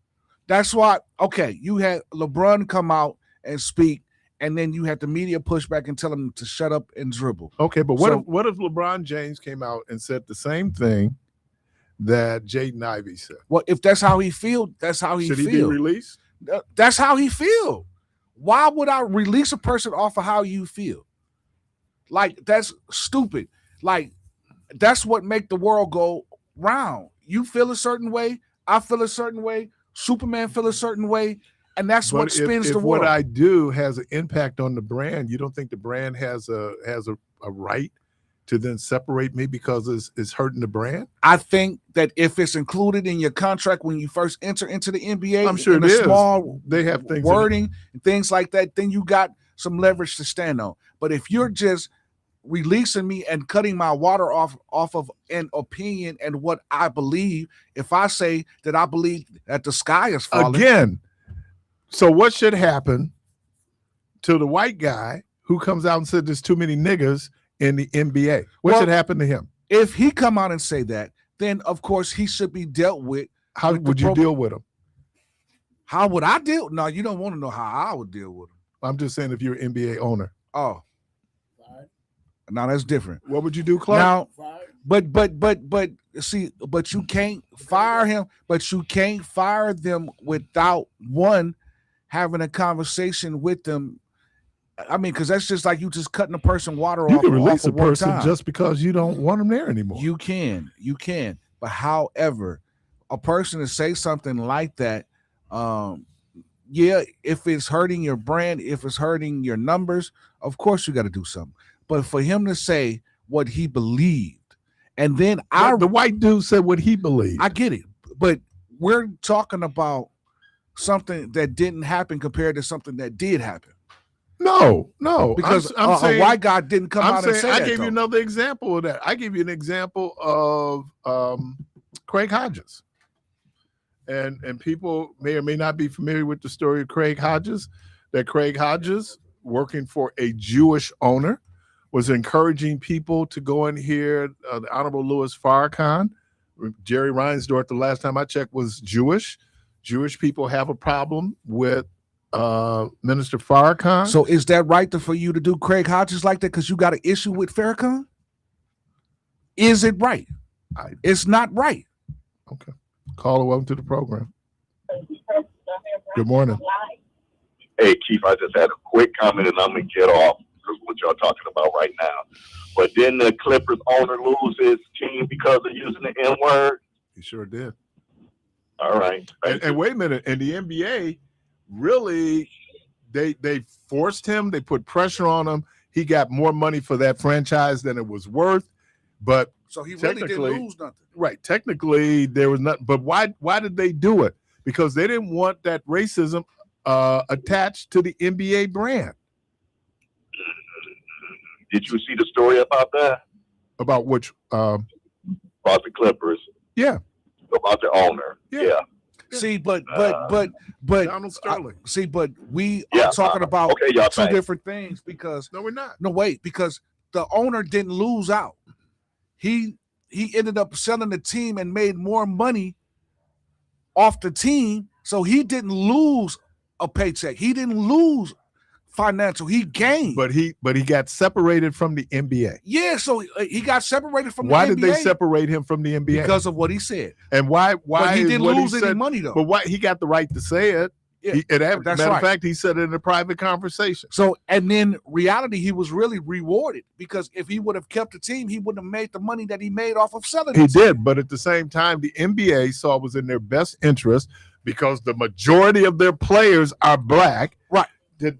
That's why. Okay, you had LeBron come out and speak, and then you had the media push back and tell him to shut up and dribble. Okay, but what if LeBron James came out and said the same thing that Jaden Ivey said? Well, if that's how he feel, that's how he feel. Should he be released? That's how he feel. Why would I release a person off of how you feel? Like that's stupid. Like that's what make the world go round. You feel a certain way, I feel a certain way, Superman feel a certain way, and that's what But spins if the world. what I do has an impact on the brand, you don't think the brand has a right to then separate me because it's hurting the brand? I think that if it's included in your contract when you first enter into the NBA, I'm sure in it a is. small They have things in it. wording and things like that, then you got some leverage to stand on. But if you're just releasing me and cutting my water off of an opinion and what I believe, if I say that I believe that the sky is falling, Again, so what should happen to the white guy who comes out and said there's too many niggas in the NBA? What should happen to him? if he come out and say that, then of course he should be dealt with. How would you deal with him? How would I deal? No, you don't want to know how I would deal with him. I'm just saying if you're an NBA owner. Oh, now that's different. What would you do, Clark? Now, but see, but you can't fire him. But you can't fire them without one having a conversation with them. I mean, because that's just like you just cutting a person water You off. can release off a of one person time. just because you don't want them there anymore. You can. But however, a person to say something like that, yeah, if it's hurting your brand, if it's hurting your numbers, of course you got to do something. But for him to say what he believed, and then the white dude said what he believed. I get it, but we're talking about something that didn't happen compared to something that did happen. No, because I'm saying, a white guy didn't come out and say I that. gave you another example of that. I give you an example of Craig Hodges. And people may or may not be familiar with the story of Craig Hodges, that Craig Hodges, working for a Jewish owner, was encouraging people to go in here. The Honorable Louis Farrakhan, Jerry Reinsdorf, the last time I checked, was Jewish. Jewish people have a problem with Minister Farrakhan. So is that right for you to do Craig Hodges like that because you got an issue with Farrakhan? Is it right? It's not right. Okay. Caller, welcome to the program. Good morning. Hey, Keith, I just had a quick comment and I'm going to get off because what y'all talking about right now. But didn't the Clippers owner lose his team because of using the N-word? He sure did. All right. And wait a minute. And the NBA, really, they forced him. They put pressure on him. He got more money for that franchise than it was worth. But so he really didn't lose nothing. Right. Technically, there was nothing. But why did they do it? Because they didn't want that racism attached to the NBA brand. Did you see the story about that? About which? About the Clippers. Yeah. About the owner. Yeah. See, but Donald Sterling. But we are talking about two different things because no, we're not. No, wait, because the owner didn't lose out. He ended up selling the team and made more money off the team, so he didn't lose a paycheck. He didn't lose financial. He gained. But he got separated from the NBA. Yeah, so he got seperated from why the NBA. Why did they separate him from the NBA? Because of what he said. And why but he didn't lose any money though. But why he got the right to say it. Yeah, matter of fact, he said it in a private conversation. So, and then reality, he was really rewarded because if he would have kept the team, he wouldn't have made the money that he made off of selling. He did, but at the same time, the NBA saw it was in their best interest because the majority of their players are black. Right.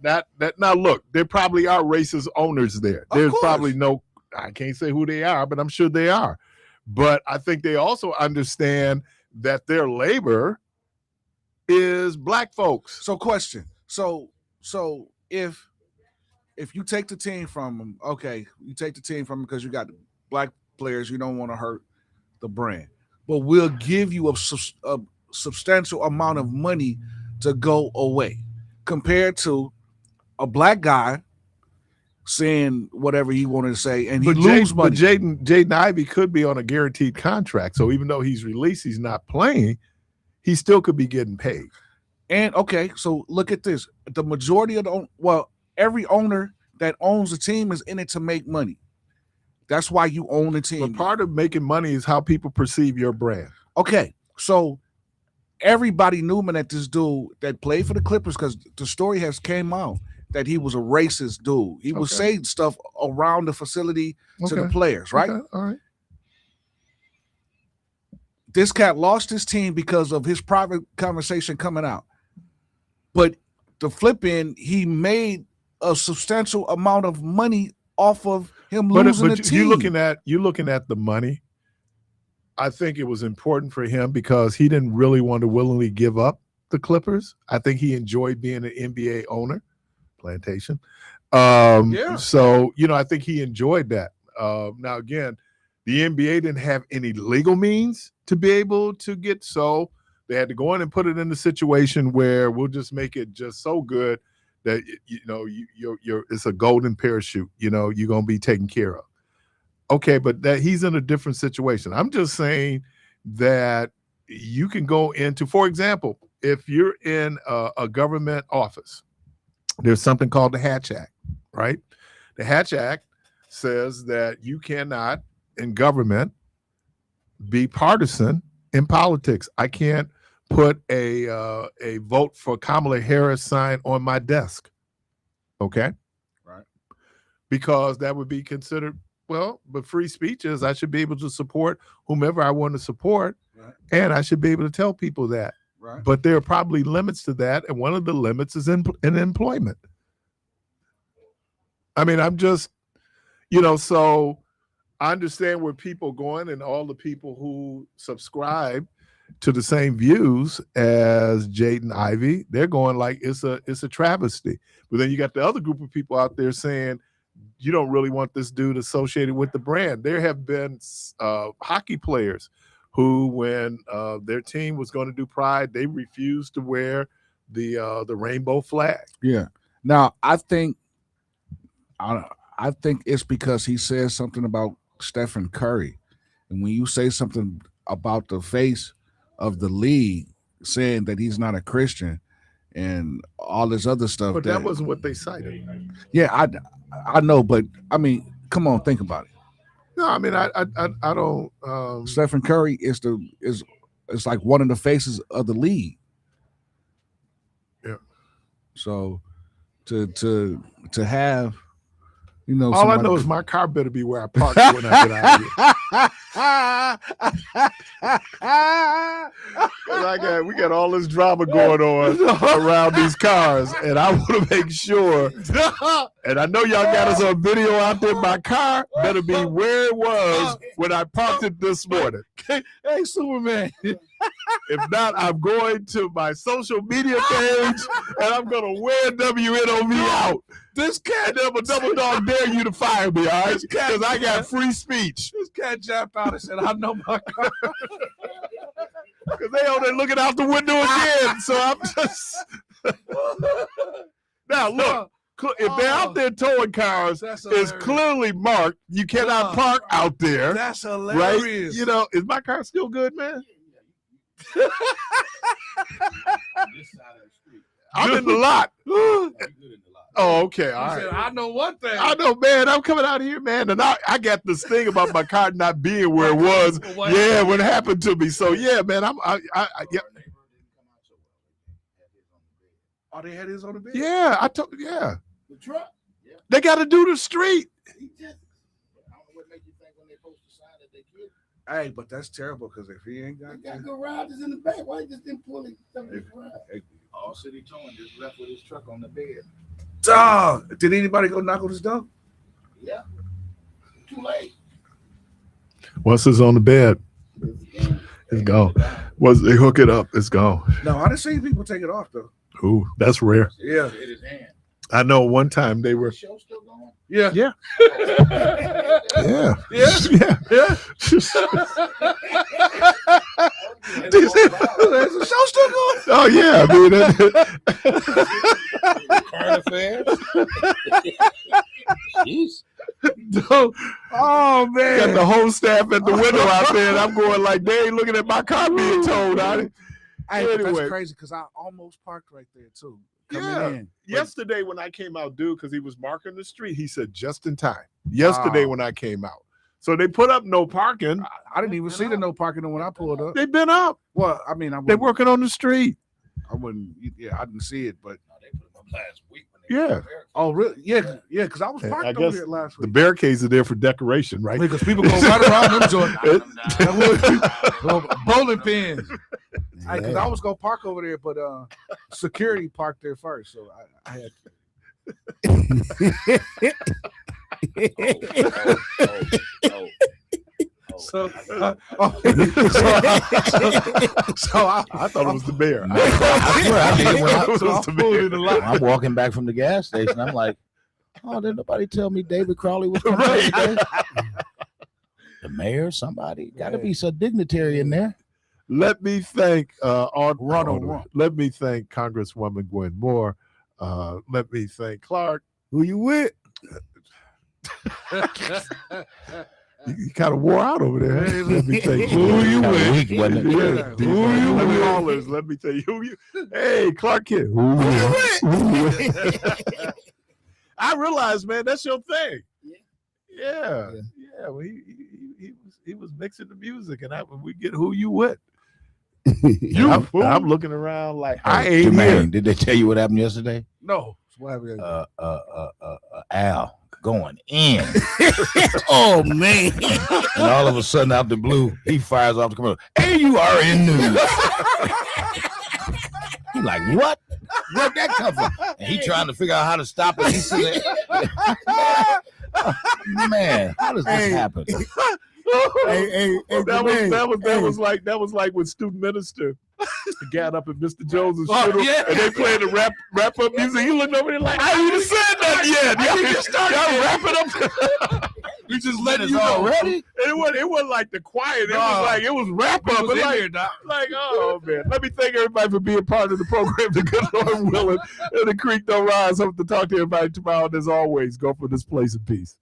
Now look, there probably are racist owners there. There's probably I can't say who they are, but I'm sure they are. But I think they also understand that their labor is black folks. So question. So if you take the team from them, okay, you take the team from them because you got black players, you don't want to hurt the brand. But we'll give you a substantial amount of money to go away compared to a black guy saying whatever he wanted to say and he lose money. But Jaden Ivey could be on a guaranteed contract. So even though he's released, he's not playing, he still could be getting paid. And okay, so look at this. The majority of every owner that owns a team is in it to make money. That's why you own the team. But part of making money is how people perceive your brand. Okay, so everybody knew that this dude that played for the Clippers, because the story has came out that he was a racist dude. He was saying stuff around the facility to the players, right? Okay. All right. This cat lost his team because of his private conversation coming out. But the flip end, he made a substantial amount of money off of him losing the team. You're looking at the money. I think it was important for him because he didn't really want to willingly give up the Clippers. I think he enjoyed being an NBA owner, plantation. So, I think he enjoyed that. Now, again, the NBA didn't have any legal means to be able to get, so they had to go in and put it in the situation where we'll just make it just so good that, you're it's a golden parachute, you're going to be taken care of. Okay, but that he's in a different situation. I'm just saying that you can go into, for example, if you're in a government office, there's something called the Hatch Act, right? The Hatch Act says that you cannot, in government, be partisan in politics. I can't put a vote for Kamala Harris sign on my desk, okay? Right. Because that would be considered, but free speech is I should be able to support whomever I want to support, right. And I should be able to tell people that. Right. But there are probably limits to that, and one of the limits is in employment. I mean, I'm just, so I understand where people are going, and all the people who subscribe to the same views as Jaden Ivey, they're going like it's a travesty. But then you got the other group of people out there saying, you don't really want this dude associated with the brand. There have been hockey players who, when their team was going to do Pride, they refused to wear the rainbow flag. Yeah. Now, I think it's because he says something about Stephen Curry. And when you say something about the face of the league, saying that he's not a Christian and all this other stuff. But that wasn't what they cited. Yeah, I know, but I mean, come on, think about it. No, I mean, I don't. Stephen Curry is like one of the faces of the league. Yeah. So to have, all I know is my car better be where I park it when I get out of here. We got all this drama going on around these cars, and I want to make sure. And I know y'all got us on video out there. My car better be where it was when I parked it this morning. Hey, Superman. If not, I'm going to my social media page and I'm going to wear WNOV out. This cat never double dog dare you to fire me, all right? Because I got free speech. This cat jumped out and said, I know my car. Because they on there looking out the window again. So I'm just. Now, look. If they're out there towing cars, it's clearly marked. You cannot park out there. That's hilarious. Right? Is my car still good, man? I'm in the lot. Oh, okay. All right. I know one thing. I know, man. I'm coming out here, man. And I got this thing about my car not being where it was. Yeah, what happened to me. So, yeah, man. Yeah. Oh, they had his on the bed? Yeah, The truck? Yeah. They got to do the street. I don't know what make you think when they post the sign that they killed. Hey, but that's terrible because if he ain't got garages in the back, why you just didn't pull it? All city towing just left with his truck on the bed. Dog, did anybody go knock on his door? Yeah. Too late. Once it's on the bed, it's gone. Once they hook it up, it's gone. No, I didn't see people take it off though. Ooh, that's rare. Yeah. Hit his hand. I know one time they were. The show still going? Yeah. Yeah. Yeah. Yeah. Yeah. There's a show still going? Oh yeah. I mean, Current affairs. Jeez. Oh man. Got the whole staff at the window out there, and I'm going like they ain't looking at my car being towed. Hey, Anyway. that's crazy because I almost parked right there too. Yeah. In. Yesterday when I came out, dude, because he was marking the street, he said just in time. Yesterday when I came out. So they put up no parking. I didn't even see the no parking when I pulled up. They've been up. Well, I mean, They're working on the street. I wouldn't. Yeah, I didn't see it, but No, they put him up last week when Yeah. Oh, really? Yeah, yeah. Because I was I parked over guess here last The week. barricades are there for decoration, right? Because people go right around them joints. Bowling pins. Because I was gonna park over there, but security parked there first, so I had to. So I thought it was the bear. I swear I did when It was the bear. when I'm walking back from the gas station. I'm like, oh, didn't nobody tell me David Crowley was coming Right. today? The mayor, somebody, got to be some dignitary in there. Let me thank Run. Let me thank Congresswoman Gwen Moore. Let me thank Clark. Who you with? You kind of wore out over there. Huh? Let me thank you. Who you with? Weak, wasn't it? Yeah. Who you Let me with? callers. Let me tell you who you. Hey, Clark Kent. Who you with? I realized, man, that's your thing. Yeah. Yeah. Well, he was mixing the music, and we get who you with. I'm looking around like I ain't Jermaine, here. did they tell you what happened yesterday? No. What happened? Al going in. Oh man. And all of a sudden, out the blue, he fires off the commercial. AURN News. He's like, what? Where'd that come from? And he trying to figure out how to stop it. He said, man, how does this happen? That was like when Student Minister got up at Mr. Jones's funeral, and they played the wrap up music. He looked over there like, I ain't even said that yet. Y'all wrap it up. We just letting you know. Already? It wasn't like the quiet. It was wrap up. But oh man. Let me thank everybody for being part of the program. The good Lord willing, and the creek don't rise. Hope to talk to everybody tomorrow. And as always, go for this place in peace.